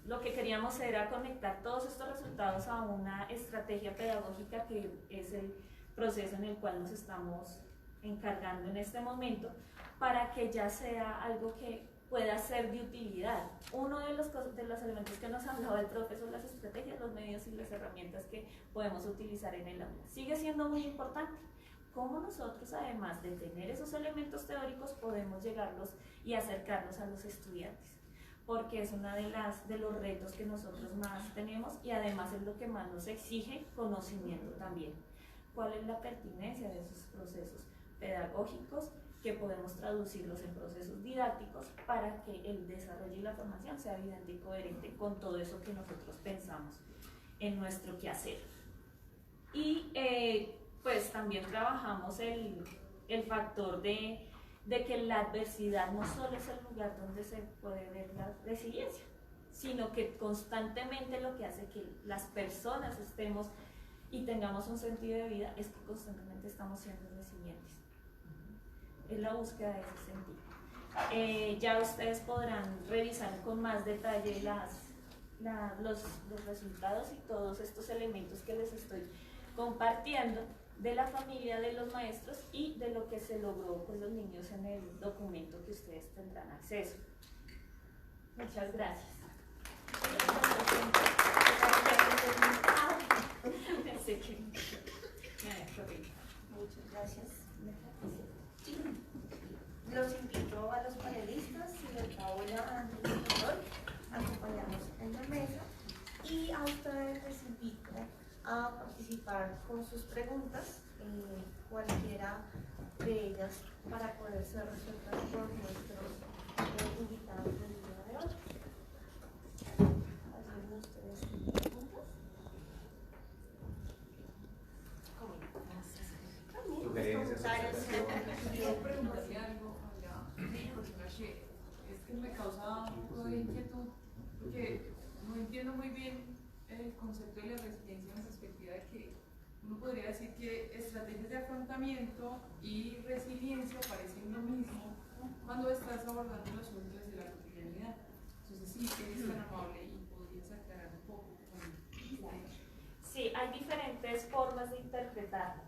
lo que queríamos era conectar todos estos resultados a una estrategia pedagógica, que es el proceso en el cual nos estamos encargando en este momento, para que ya sea algo que pueda ser de utilidad. Uno de los elementos que nos hablaba el profesor, las estrategias, los medios y las herramientas que podemos utilizar en el aula. Sigue siendo muy importante. Cómo nosotros, además de tener esos elementos teóricos, podemos llegarlos y acercarnos a los estudiantes. porque es uno de los retos que nosotros más tenemos y además es lo que más nos exige conocimiento también. ¿Cuál es la pertinencia de esos procesos pedagógicos que podemos traducirlos en procesos didácticos para que el desarrollo y la formación sea evidente y coherente con todo eso que nosotros pensamos en nuestro quehacer? Y pues también trabajamos el factor de que la adversidad no solo es el lugar donde se puede ver la resiliencia, sino que constantemente lo que hace que las personas estemos y tengamos un sentido de vida es que constantemente estamos siendo resilientes. Es la búsqueda de ese sentido. Ya ustedes podrán revisar con más detalle los resultados y todos estos elementos que les estoy compartiendo de la familia de los maestros y de lo que se logró con los niños en el documento que ustedes tendrán acceso. Muchas gracias. Muchas gracias. Los invito a los panelistas y a Paola, al profesor, a acompañarnos en la mesa, y a ustedes les invito a participar con sus preguntas, cualquiera de ellas, para poder ser resueltas por nuestros invitados del día de hoy. ¿Alguien de ustedes tiene preguntas? Sugerencias, observaciones. Quiero preguntarle algo a la persona que es que me causa un poco de inquietud, porque no entiendo muy bien el concepto de la resiliencia en la perspectiva de que uno podría decir que estrategias de afrontamiento y resiliencia parecen lo mismo cuando estás abordando los asuntos desde la cotidianidad. Entonces, si eres tan amable y podrías aclarar un poco. Sí, hay diferentes formas de interpretarlo.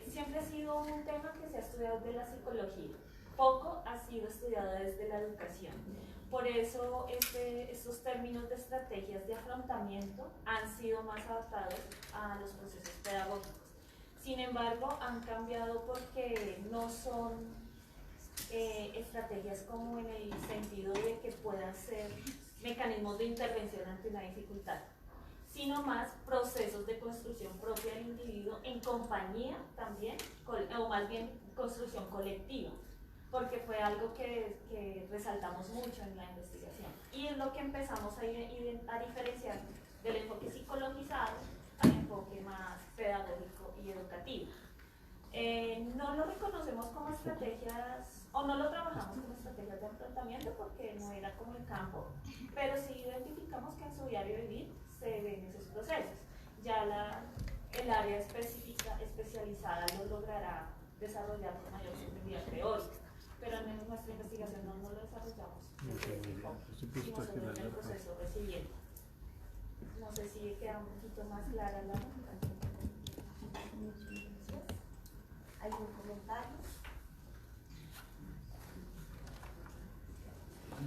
Siempre ha sido un tema que se ha estudiado desde la psicología, poco ha sido estudiado desde la educación. Por eso estos términos de estrategias de afrontamiento han sido más adaptados a los procesos pedagógicos. Sin embargo, han cambiado porque no son estrategias como en el sentido de que puedan ser mecanismos de intervención ante una dificultad, sino más procesos de construcción propia del individuo en compañía también, o más bien construcción colectiva, porque fue algo que resaltamos mucho en la investigación. Y es lo que empezamos a diferenciar del enfoque psicologizado al enfoque más pedagógico y educativo. No lo reconocemos como estrategias, o no lo trabajamos como estrategias de afrontamiento porque no era como el campo, pero sí identificamos que en su diario vivir se ven esos procesos. Ya el área especializada lo logrará desarrollar con mayor sensibilidad teórica, pero en nuestra investigación no lo desarrollamos desde ese enfoque, sino sobre el proceso resiliente. No sé si queda un poquito más clara la Muchas gracias. ¿Algún comentario?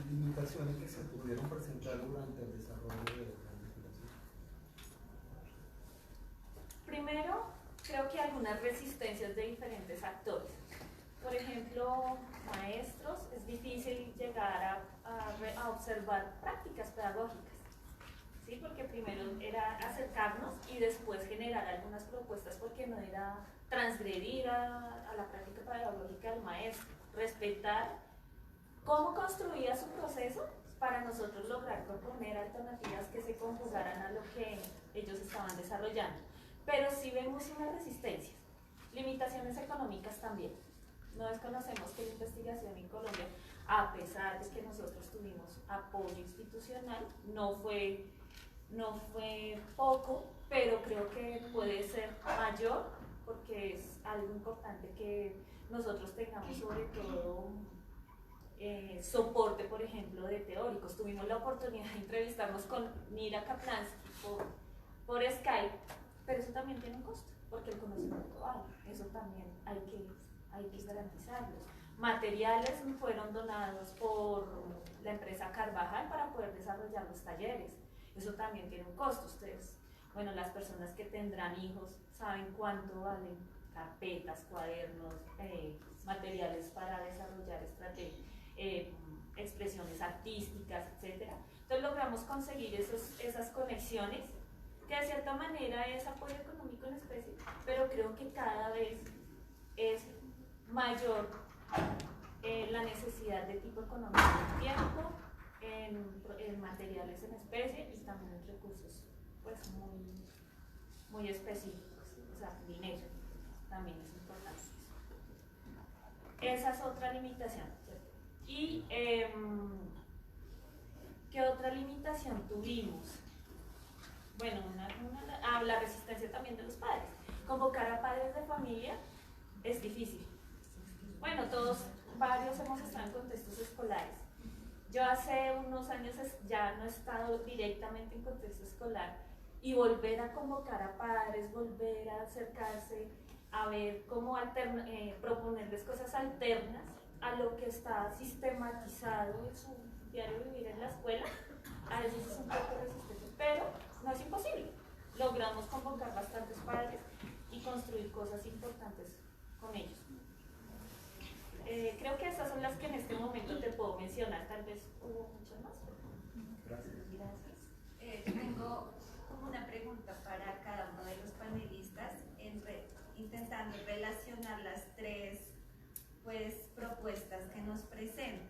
Limitaciones que se pudieron presentar durante el desarrollo de la investigación. Primero, creo que hay algunas resistencias de diferentes actores. Por ejemplo, maestros, es difícil llegar a observar prácticas pedagógicas, ¿sí? Porque primero era acercarnos y después generar algunas propuestas, porque no era transgredir a la práctica pedagógica del maestro, respetar cómo construía su proceso para nosotros lograr proponer alternativas que se conjugaran a lo que ellos estaban desarrollando. Pero sí vemos unas resistencias, limitaciones económicas también. No desconocemos que la investigación en Colombia, a pesar de que nosotros tuvimos apoyo institucional, no fue poco, pero creo que puede ser mayor, porque es algo importante que nosotros tengamos sobre todo soporte, por ejemplo, de teóricos. Tuvimos la oportunidad de entrevistarnos con Mira Kaplansky por Skype, pero eso también tiene un costo, porque el conocimiento vale, eso también hay que garantizarlos. Materiales fueron donados por la empresa Carvajal para poder desarrollar los talleres, eso también tiene un costo. Ustedes, bueno, las personas que tendrán hijos saben cuánto valen carpetas, cuadernos, materiales para desarrollar expresiones artísticas, etc. Entonces logramos conseguir esas conexiones, que de cierta manera es apoyo económico en especie, pero creo que cada vez es mayor la necesidad de tipo económico en tiempo, en materiales en especie y también en recursos pues muy específicos, o sea, dinero también es importante. Esa es otra limitación, ¿cierto? Y ¿qué otra limitación tuvimos? Bueno, la resistencia también de los padres. Convocar a padres de familia es difícil. Bueno, varios hemos estado en contextos escolares. Yo hace unos años ya no he estado directamente en contexto escolar y volver a convocar a padres, volver a acercarse, a ver cómo proponerles cosas alternas a lo que está sistematizado en su diario vivir en la escuela, a veces es un poco resistente, pero no es imposible. Logramos convocar bastantes padres y construir cosas importantes con ellos. Creo que estas son las que en este momento te puedo mencionar, tal vez hubo muchas más. Gracias. Tengo como una pregunta para cada uno de los panelistas, intentando relacionar las tres pues, propuestas que nos presentan.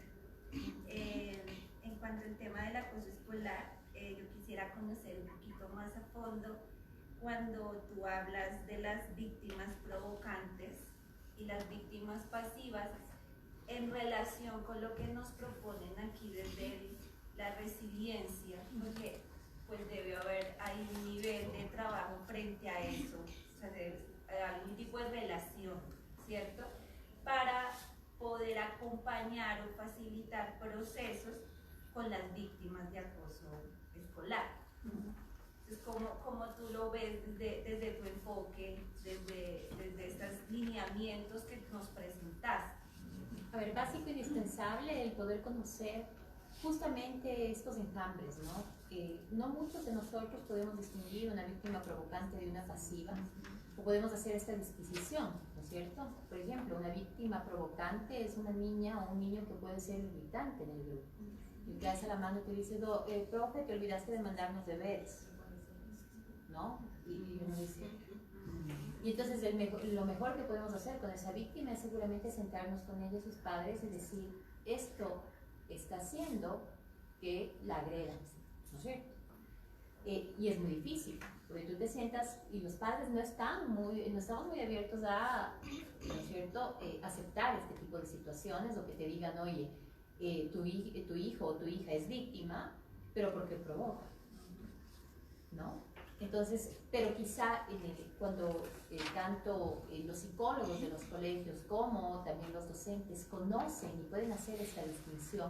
En cuanto al tema del acoso escolar, yo quisiera conocer un poquito más a fondo cuando tú hablas de las víctimas provocantes y las víctimas pasivas en relación con lo que nos proponen aquí desde la resiliencia, porque pues debe haber ahí un nivel de trabajo frente a eso, o sea, debe haber algún tipo de relación, ¿cierto? Para poder acompañar o facilitar procesos con las víctimas de acoso escolar. Entonces, ¿cómo tú lo ves desde tu enfoque, desde estos lineamientos que nos presentaste? A ver, básico e indispensable el poder conocer justamente estos enjambres, ¿no? No muchos de nosotros podemos distinguir una víctima provocante de una pasiva, o podemos hacer esta disquisición, ¿no es cierto? Por ejemplo, una víctima provocante es una niña o un niño que puede ser irritante en el grupo. Y te hace la mano y te dice, profe, te olvidaste de mandarnos deberes, ¿no? Y uno dice... Y entonces lo mejor que podemos hacer con esa víctima es seguramente sentarnos con ella y sus padres y decir, esto está haciendo que la agredan, ¿no es cierto? Y es muy difícil, porque tú te sientas y los padres no estamos muy abiertos a, ¿no es cierto?, aceptar este tipo de situaciones o que te digan, oye, tu hijo o tu hija es víctima, pero porque provoca, ¿no? Entonces, pero quizá cuando tanto los psicólogos de los colegios como también los docentes conocen y pueden hacer esta distinción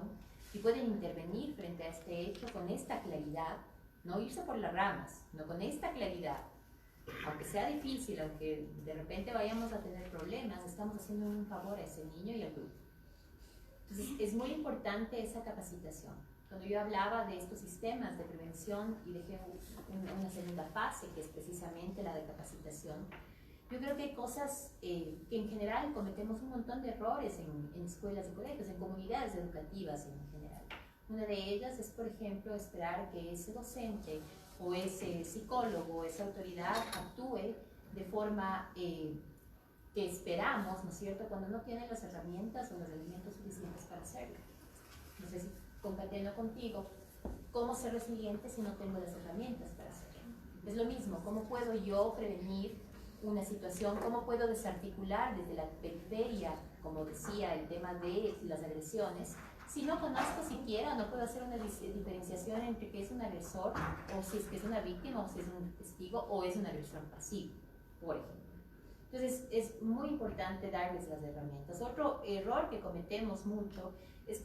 y pueden intervenir frente a este hecho con esta claridad, no irse por las ramas, no, con esta claridad, aunque sea difícil, aunque de repente vayamos a tener problemas, estamos haciendo un favor a ese niño y al grupo. Entonces, es muy importante esa capacitación. Cuando yo hablaba de estos sistemas de prevención y dejé una segunda fase, que es precisamente la de capacitación, yo creo que hay cosas que en general cometemos un montón de errores en escuelas y colegios, en comunidades educativas en general. Una de ellas es, por ejemplo, esperar que ese docente o ese psicólogo o esa autoridad actúe de forma que esperamos, ¿no es cierto?, cuando no tiene las herramientas o los elementos suficientes para hacerlo. No sé si concateno contigo, ¿cómo ser resiliente si no tengo las herramientas para hacerlo? Es lo mismo, ¿cómo puedo yo prevenir una situación? ¿Cómo puedo desarticular desde la periferia, como decía, el tema de las agresiones? Si no conozco siquiera, no puedo hacer una diferenciación entre qué es un agresor, o si es que es una víctima, o si es un testigo, o es un agresor pasivo, por ejemplo. Entonces, es muy importante darles las herramientas. Otro error que cometemos mucho es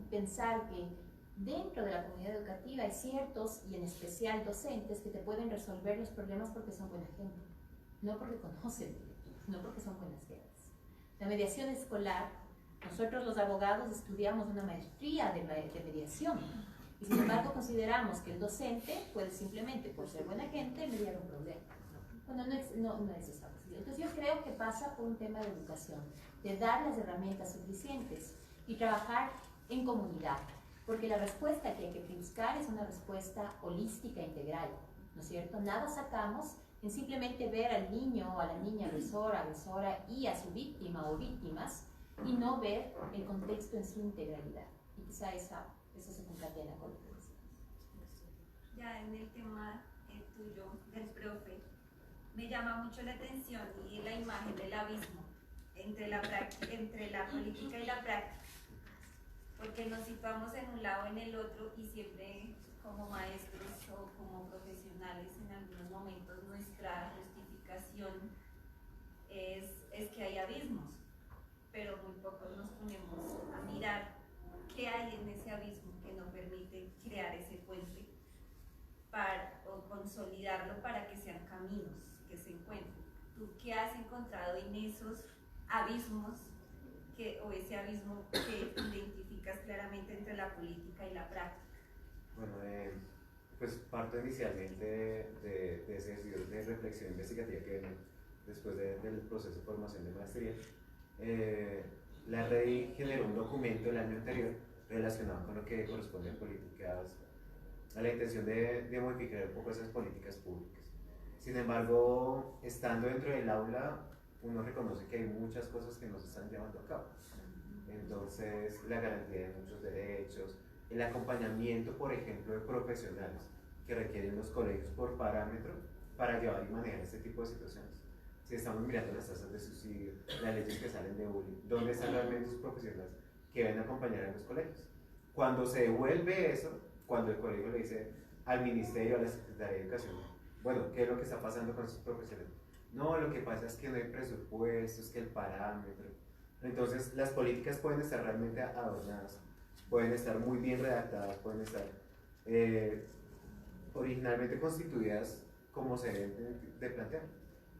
pensar que dentro de la comunidad educativa hay ciertos, y en especial docentes, que te pueden resolver los problemas porque son buena gente, no porque conocen, no porque son buenas gentes. La mediación escolar, nosotros los abogados estudiamos una maestría de mediación, y sin embargo consideramos que el docente puede simplemente, por ser buena gente, mediar un problema. Bueno, no es esa posibilidad. Entonces yo creo que pasa por un tema de educación, de dar las herramientas suficientes y trabajar en comunidad, porque la respuesta que hay que buscar es una respuesta holística e integral, ¿no es cierto? Nada sacamos en simplemente ver al niño o a la niña agresora y a su víctima o víctimas y no ver el contexto en su integralidad. Y quizá eso se concatena con lo que decías. Ya en el tema tuyo del profe, me llama mucho la atención y la imagen del abismo entre la política y la práctica, porque nos situamos en un lado o en el otro y siempre como maestros o como profesionales en algunos momentos nuestra justificación es que hay abismos, pero muy pocos nos ponemos a mirar qué hay en ese abismo que no permite crear ese puente o consolidarlo para que sean caminos que se encuentren. ¿Tú qué has encontrado en esos abismos o ese abismo que identificas claramente entre la política y la práctica? Bueno, pues parto inicialmente de ese ejercicio de reflexión investigativa que viene después del proceso de formación de maestría. La red generó un documento el año anterior relacionado con lo que corresponde a políticas, a la intención de modificar un poco esas políticas públicas. Sin embargo, estando dentro del aula, uno reconoce que hay muchas cosas que no se están llevando a cabo. Entonces, la garantía de muchos derechos, el acompañamiento, por ejemplo, de profesionales que requieren los colegios por parámetro para llevar y manejar este tipo de situaciones. Si estamos mirando las tasas de suicidio, las leyes que salen de bullying, ¿dónde están realmente esos profesionales que deben acompañar a los colegios? Cuando se devuelve eso, cuando el colegio le dice al ministerio, a la Secretaría de Educación, bueno, ¿qué es lo que está pasando con esos profesionales? No, lo que pasa es que no hay presupuesto, es que el parámetro. Entonces, las políticas pueden estar realmente adornadas, pueden estar muy bien redactadas, pueden estar originalmente constituidas como se deben de plantear.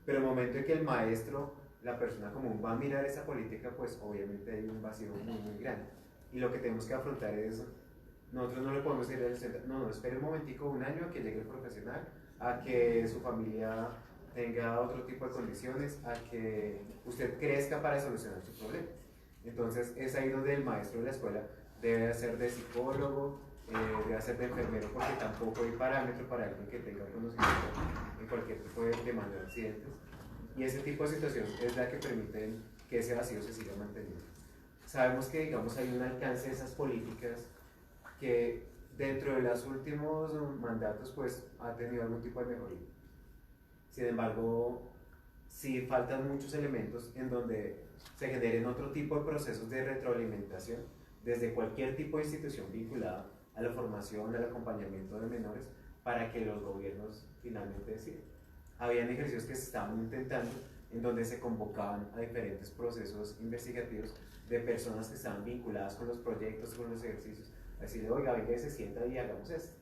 Pero el momento en que el maestro, la persona común, va a mirar esa política, pues obviamente hay un vacío muy, muy grande. Y lo que tenemos que afrontar es, nosotros no le podemos decir al centro, no, espere un momentico, un año a que llegue el profesional, a que su familia tenga otro tipo de condiciones, a que usted crezca para solucionar su problema. Entonces es ahí donde el maestro de la escuela debe hacer de psicólogo, debe hacer de enfermero, porque tampoco hay parámetro para alguien que tenga conocimiento en cualquier tipo de demanda de accidentes. Y ese tipo de situaciones es la que permite que ese vacío se siga manteniendo. Sabemos que, digamos, hay un alcance de esas políticas que dentro de los últimos mandatos pues ha tenido algún tipo de mejoría. Sin embargo, sí faltan muchos elementos en donde se generen otro tipo de procesos de retroalimentación desde cualquier tipo de institución vinculada a la formación, al acompañamiento de menores, para que los gobiernos finalmente decidan. Habían ejercicios que se estaban intentando en donde se convocaban a diferentes procesos investigativos de personas que estaban vinculadas con los proyectos, con los ejercicios, a decirle, oiga, venga y se sienta y hagamos esto.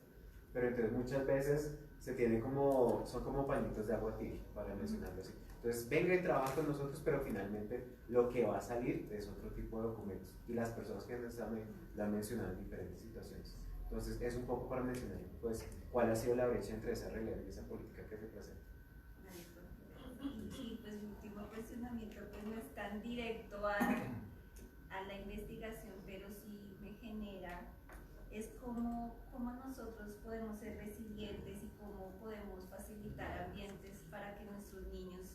Pero entonces muchas veces se tiene son como pañitos de agua tibia, para mencionarlo así. Entonces, venga y trabaja con nosotros, pero finalmente lo que va a salir es otro tipo de documentos. Y las personas que nos han mencionado en diferentes situaciones. Entonces, es un poco para mencionar, pues, cuál ha sido la brecha entre esa realidad y esa política que se presenta. Sí, pues mi último cuestionamiento pues no es tan directo a la investigación, pero sí me genera, es cómo nosotros podemos ser resilientes y cómo podemos facilitar ambientes para que nuestros niños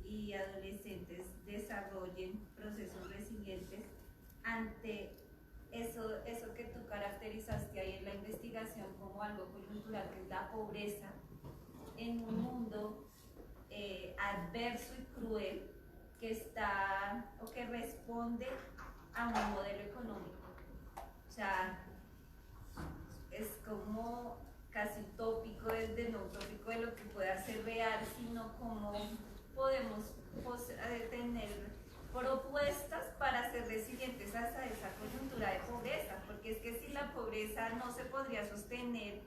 y adolescentes desarrollen procesos resilientes ante eso que tú caracterizaste ahí en la investigación como algo coyuntural, que es la pobreza en un mundo adverso y cruel que está o que responde a un modelo económico. O sea, es como casi utópico, desde no utópico de lo que pueda ser real, sino cómo podemos tener propuestas para ser resilientes hasta esa coyuntura de pobreza, porque es que si la pobreza no se podría sostener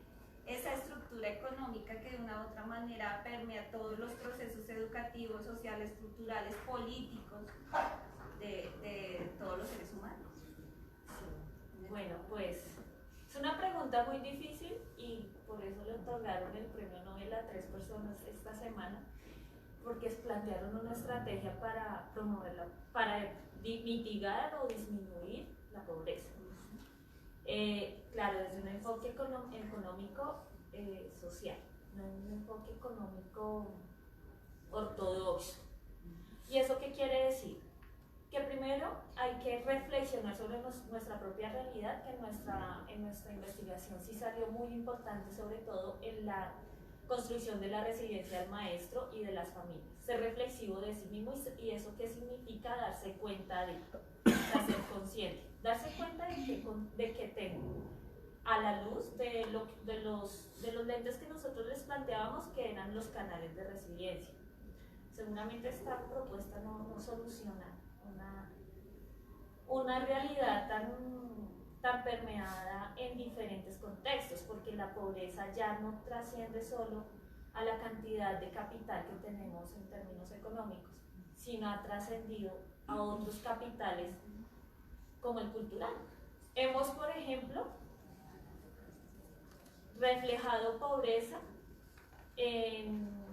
esa estructura económica que de una u otra manera permea todos los procesos educativos, sociales, culturales, políticos de todos los seres humanos. Bueno, pues es una pregunta muy difícil y por eso le otorgaron el premio Nobel a 3 personas esta semana, porque plantearon una estrategia para promoverla, para mitigar o disminuir la pobreza. Claro, desde un enfoque económico social, no un enfoque económico ortodoxo. ¿Y eso qué quiere decir? Que primero hay que reflexionar sobre nuestra propia realidad, que en nuestra investigación sí salió muy importante, sobre todo en la construcción de la resiliencia del maestro y de las familias. Ser reflexivo de sí mismo y eso qué significa darse cuenta de ser consciente, darse cuenta de que tengo a la luz de los lentes que nosotros les planteábamos que eran los canales de resiliencia. Seguramente esta propuesta no soluciona una realidad tan permeada en diferentes contextos, porque la pobreza ya no trasciende solo a la cantidad de capital que tenemos en términos económicos, sino ha trascendido a otros capitales como el cultural. Hemos, por ejemplo, reflejado pobreza en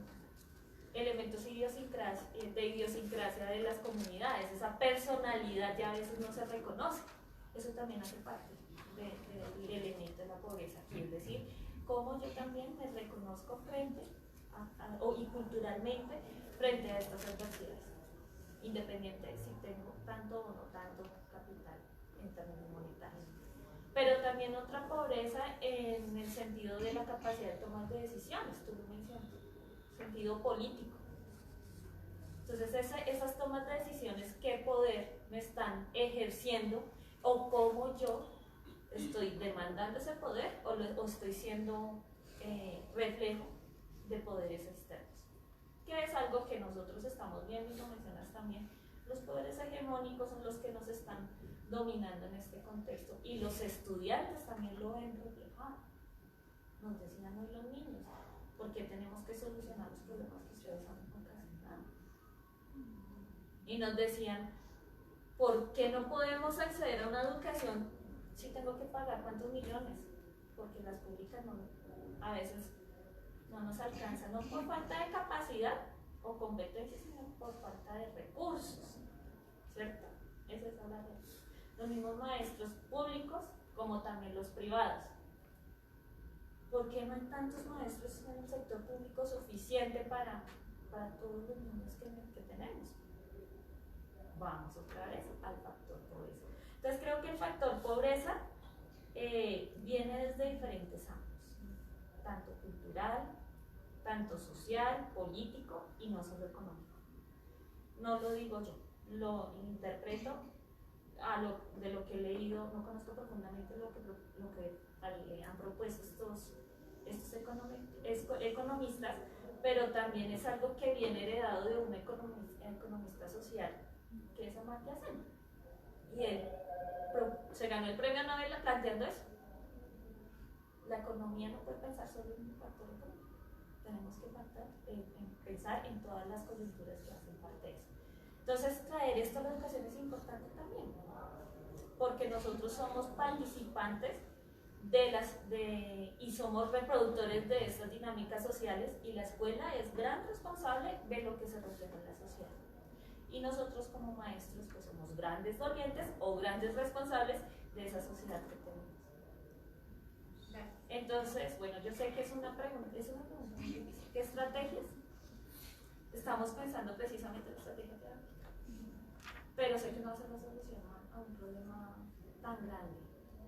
elementos de idiosincrasia de las comunidades, esa personalidad ya a veces no se reconoce. Eso también hace parte del elemento de la pobreza aquí, es decir, cómo yo también me reconozco y culturalmente frente a estas adversidades, independiente de si tengo tanto o no tanto capital en términos monetarios. Pero también otra pobreza en el sentido de la capacidad de tomar de decisiones, tú lo mencionas, sentido político. Entonces esas tomas de decisiones, qué poder me están ejerciendo o cómo yo estoy demandando ese poder o estoy siendo reflejo de poderes externos, que es algo que nosotros estamos viendo y lo mencionas también. Los poderes hegemónicos son los que nos están dominando en este contexto y los estudiantes también lo ven reflejado. Nos decían hoy los niños, ¿por qué tenemos que solucionar los problemas que ustedes han ocasionado? Y nos decían, ¿por qué no podemos acceder a una educación si tengo que pagar cuántos millones? Porque las públicas a veces no nos alcanzan, no por falta de capacidad o competencia, sino por falta de recursos, ¿cierto? Esa es la realidad. Los mismos maestros públicos como también los privados. ¿Por qué no hay tantos maestros en el sector público suficiente para todos los niños que tenemos? Vamos otra vez al factor pobreza. Entonces creo que el factor pobreza viene desde diferentes ámbitos, tanto cultural, tanto social, político y no solo económico. No lo digo yo, lo interpreto de lo que he leído, no conozco profundamente lo que han propuesto estos economistas, pero también es algo que viene heredado de un economista social, que es Amartya Sen. Y él se ganó el premio Nobel planteando eso. La economía no puede pensar solo en un factor económico. Tenemos que pensar en todas las coyunturas que hacen parte de eso. Entonces, traer esto a la educación es importante también, porque nosotros somos participantes y somos reproductores de estas dinámicas sociales y la escuela es gran responsable de lo que se refleja en la sociedad. Y nosotros como maestros pues somos grandes dolientes o grandes responsables de esa sociedad que tenemos. Entonces, bueno, yo sé que es una pregunta muy difícil. ¿Qué estrategias? Estamos pensando precisamente en la estrategia pedagógica, pero sé que no va a ser la solución a un problema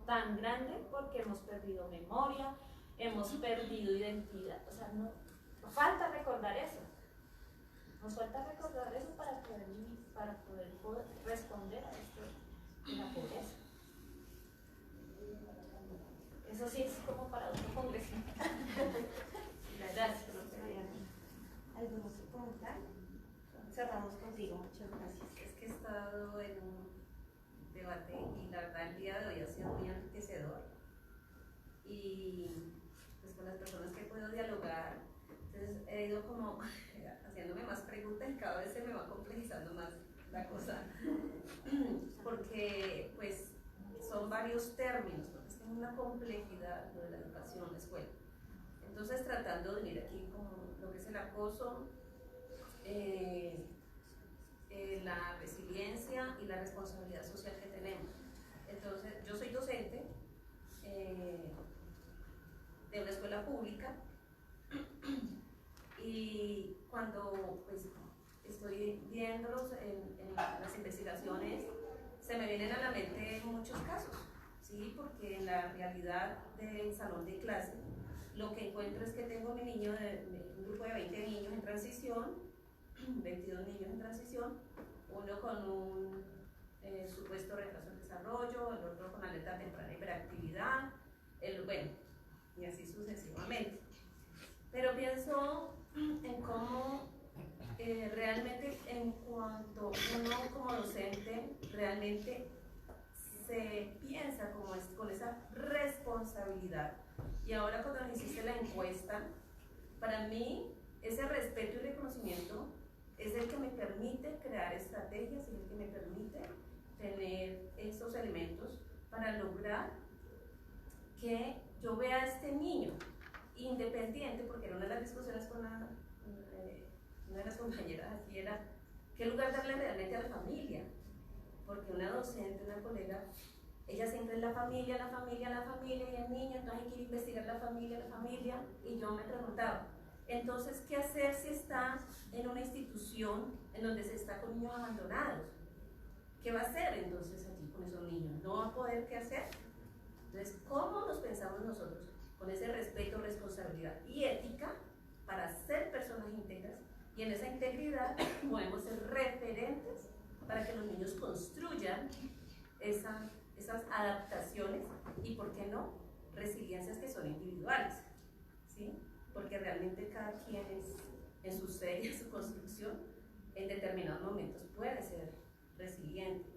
tan grande porque hemos perdido memoria, hemos perdido identidad, o sea, nos falta recordar eso. Nos falta recordar eso para poder responder a esto de la pobreza. Eso sí es como para otro congreso. Gracias. ¿Algún otro comentario? Cerramos contigo, muchas gracias. Es que he estado en un debate y la verdad el día de hoy ha sido muy enriquecedor y pues con las personas que he podido dialogar, entonces he ido como haciéndome más preguntas y cada vez se me va complejizando más la cosa porque pues son varios términos, porque es una complejidad lo de la educación, la escuela. Entonces tratando de unir aquí como lo que es el acoso, la resiliencia y la responsabilidad social que tenemos. Entonces yo soy docente de una escuela pública, y cuando pues, estoy viéndolos en las investigaciones, se me vienen a la mente muchos casos, ¿sí? Porque en la realidad del salón de clase, lo que encuentro es que tengo un grupo de 20 niños en transición, 22 niños en transición, uno con un supuesto retraso en desarrollo, el otro con alerta temprana hiperactividad, bueno, y así sucesivamente. Pero pienso en cómo realmente en cuanto uno como docente realmente se piensa con esa responsabilidad. Y ahora cuando me hiciste la encuesta, para mí ese respeto y reconocimiento es el que me permite crear estrategias y el que me permite tener esos elementos para lograr que yo vea a este niño independiente, porque era una de las discusiones con una de las compañeras aquí era qué lugar darle realmente a la familia, porque una docente, una colega, ella siempre es la familia, la familia, la familia y el niño, entonces hay que investigar la familia, y yo me preguntaba, entonces, ¿qué hacer si está en una institución en donde se está con niños abandonados? ¿Qué va a hacer entonces allí con esos niños? ¿No va a poder qué hacer? Entonces, ¿cómo nos pensamos nosotros con ese respeto, responsabilidad y ética para ser personas íntegras? Y en esa integridad podemos ser referentes para que los niños construyan esas adaptaciones y, ¿por qué no?, resiliencias que son individuales, ¿sí? Porque realmente cada quien es, en su ser y en su construcción, en determinados momentos puede ser resiliente.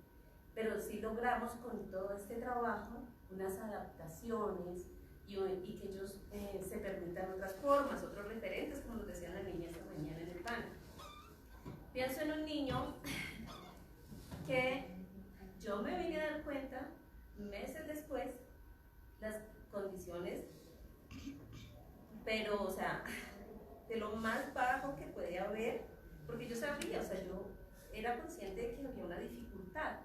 Pero si logramos con todo este trabajo unas adaptaciones y que ellos se permitan otras formas, otros referentes, como nos decía la niña esta mañana en el panel. Pienso en un niño que yo me vine a dar cuenta meses después las condiciones, pero o sea, de lo más bajo que podía haber, porque yo sabía, o sea, yo era consciente de que había una dificultad,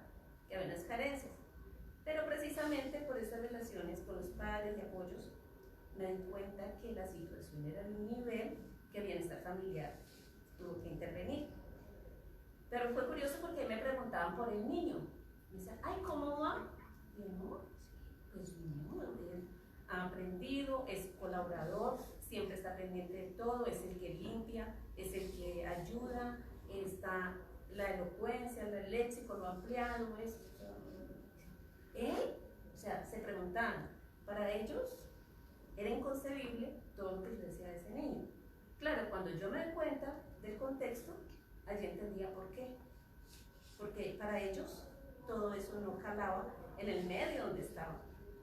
que había unas carencias, pero precisamente por estas relaciones con los padres y apoyos me di cuenta que la situación era de un nivel que el bienestar familiar tuvo que intervenir. Pero fue curioso porque me preguntaban por el niño. Me decían, ay, ¿cómo va? Y yo, no, pues no, él ha aprendido, es colaborador, siempre está pendiente de todo, es el que limpia, es el que ayuda, está la elocuencia, el léxico, lo ampliado, es él, o sea, se preguntaban, para ellos era inconcebible todo lo que yo decía de ese niño. Claro, cuando yo me doy cuenta del contexto, allí entendía por qué. Porque para ellos todo eso no calaba en el medio donde estaba.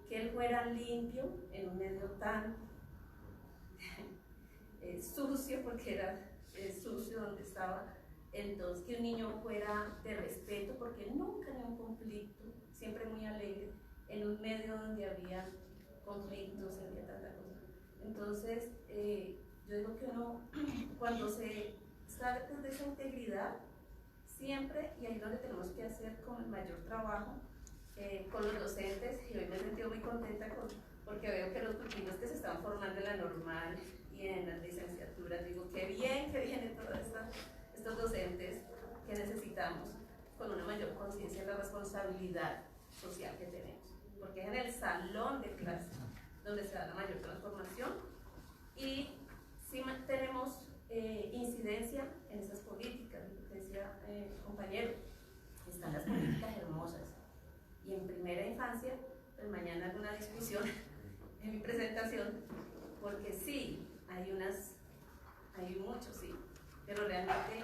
Que él fuera limpio en un medio tan sucio, porque era sucio donde estaba. Entonces, que un niño fuera de respeto, porque nunca había un conflicto, siempre muy alegre, en un medio donde había conflictos, había tanta cosa. Entonces, yo digo que uno, cuando se sale de esa integridad, siempre, y ahí es donde tenemos que hacer con el mayor trabajo, con los docentes, y hoy me he sentido muy contenta porque veo que los cultivos que se están formando en la normal y en las licenciaturas, digo, qué bien que vienen todos estos docentes que necesitamos con una mayor conciencia de la responsabilidad social que tenemos, porque es en el salón de clase donde se da la mayor transformación y si tenemos incidencia en esas políticas, lo que decía compañero, están las políticas hermosas y en primera infancia, pues mañana hago una discusión en mi presentación, porque sí, hay muchos, sí, pero realmente,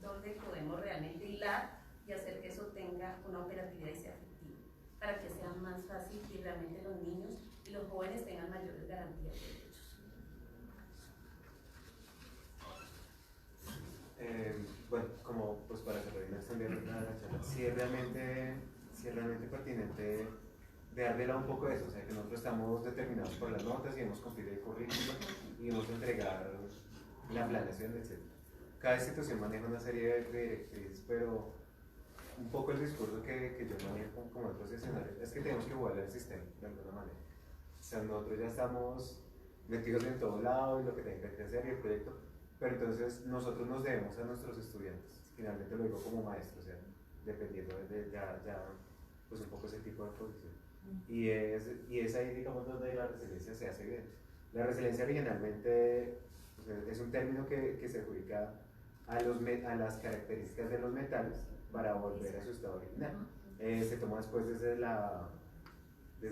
¿dónde podemos realmente hilar y hacer que eso tenga una operatividad y sea efectivo? Para que sea más fácil y realmente los niños y los jóvenes tengan mayores garantías de derechos. Bueno, como pues para cerrar y no extender la charla, sí es realmente pertinente de darle un poco de eso, o sea que nosotros estamos determinados por las notas y hemos cumplido el currículo y hemos de entregar la planeación, etc. Cada institución maneja una serie de directrices, pero un poco el discurso que yo manejo como profesional es que tenemos que igualar el sistema de alguna manera. sea, nosotros ya estamos metidos en todo lado y lo que tenga que hacer y el proyecto, pero entonces nosotros nos debemos a nuestros estudiantes. Finalmente lo digo como maestro, o sea, dependiendo de ya pues un poco ese tipo de posición. Y es ahí, digamos, donde la resiliencia se hace evidente. La resiliencia originalmente es un término que se adjudica a las características de los metales para volver a su estado original. Se toma después desde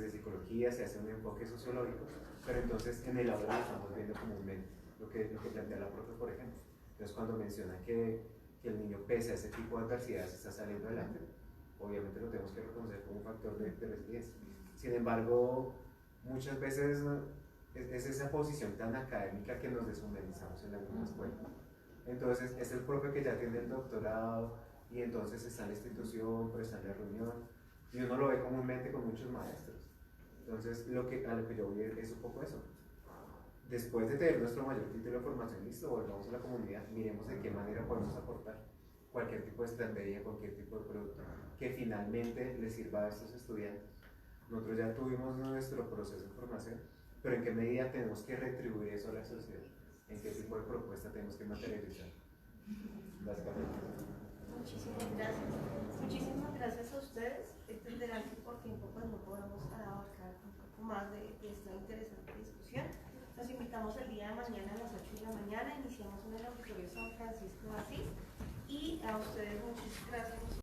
psicología, se hace un enfoque sociológico, pero entonces en el ahora lo estamos viendo comúnmente, lo que plantea la profe, por ejemplo. Entonces cuando menciona que el niño pese a ese tipo de adversidades está saliendo adelante, obviamente lo tenemos que reconocer como un factor de resiliencia. Sin embargo, muchas veces es esa posición tan académica que nos deshumanizamos en la misma escuela. Entonces es el propio que ya tiene el doctorado y entonces está en la institución, pero está en la reunión, y uno lo ve comúnmente con muchos maestros. Entonces a lo que yo voy es un poco eso. Después de tener nuestro mayor título de formación, listo, volvamos a la comunidad, miremos de qué manera podemos aportar cualquier tipo de estrategia, cualquier tipo de producto que finalmente les sirva a estos estudiantes. Nosotros ya tuvimos nuestro proceso de formación, pero en qué medida tenemos que retribuir eso a la sociedad, en qué tipo de propuesta tenemos que materializar. Básicamente. Muchísimas gracias. Muchísimas gracias a ustedes. Entenderán que por tiempo pues no podemos abarcar un poco más de esta interesante discusión. Los invitamos el día de mañana a las 8 de la mañana. Iniciamos en el Auditorio San Francisco de Asís. Y a ustedes muchas gracias.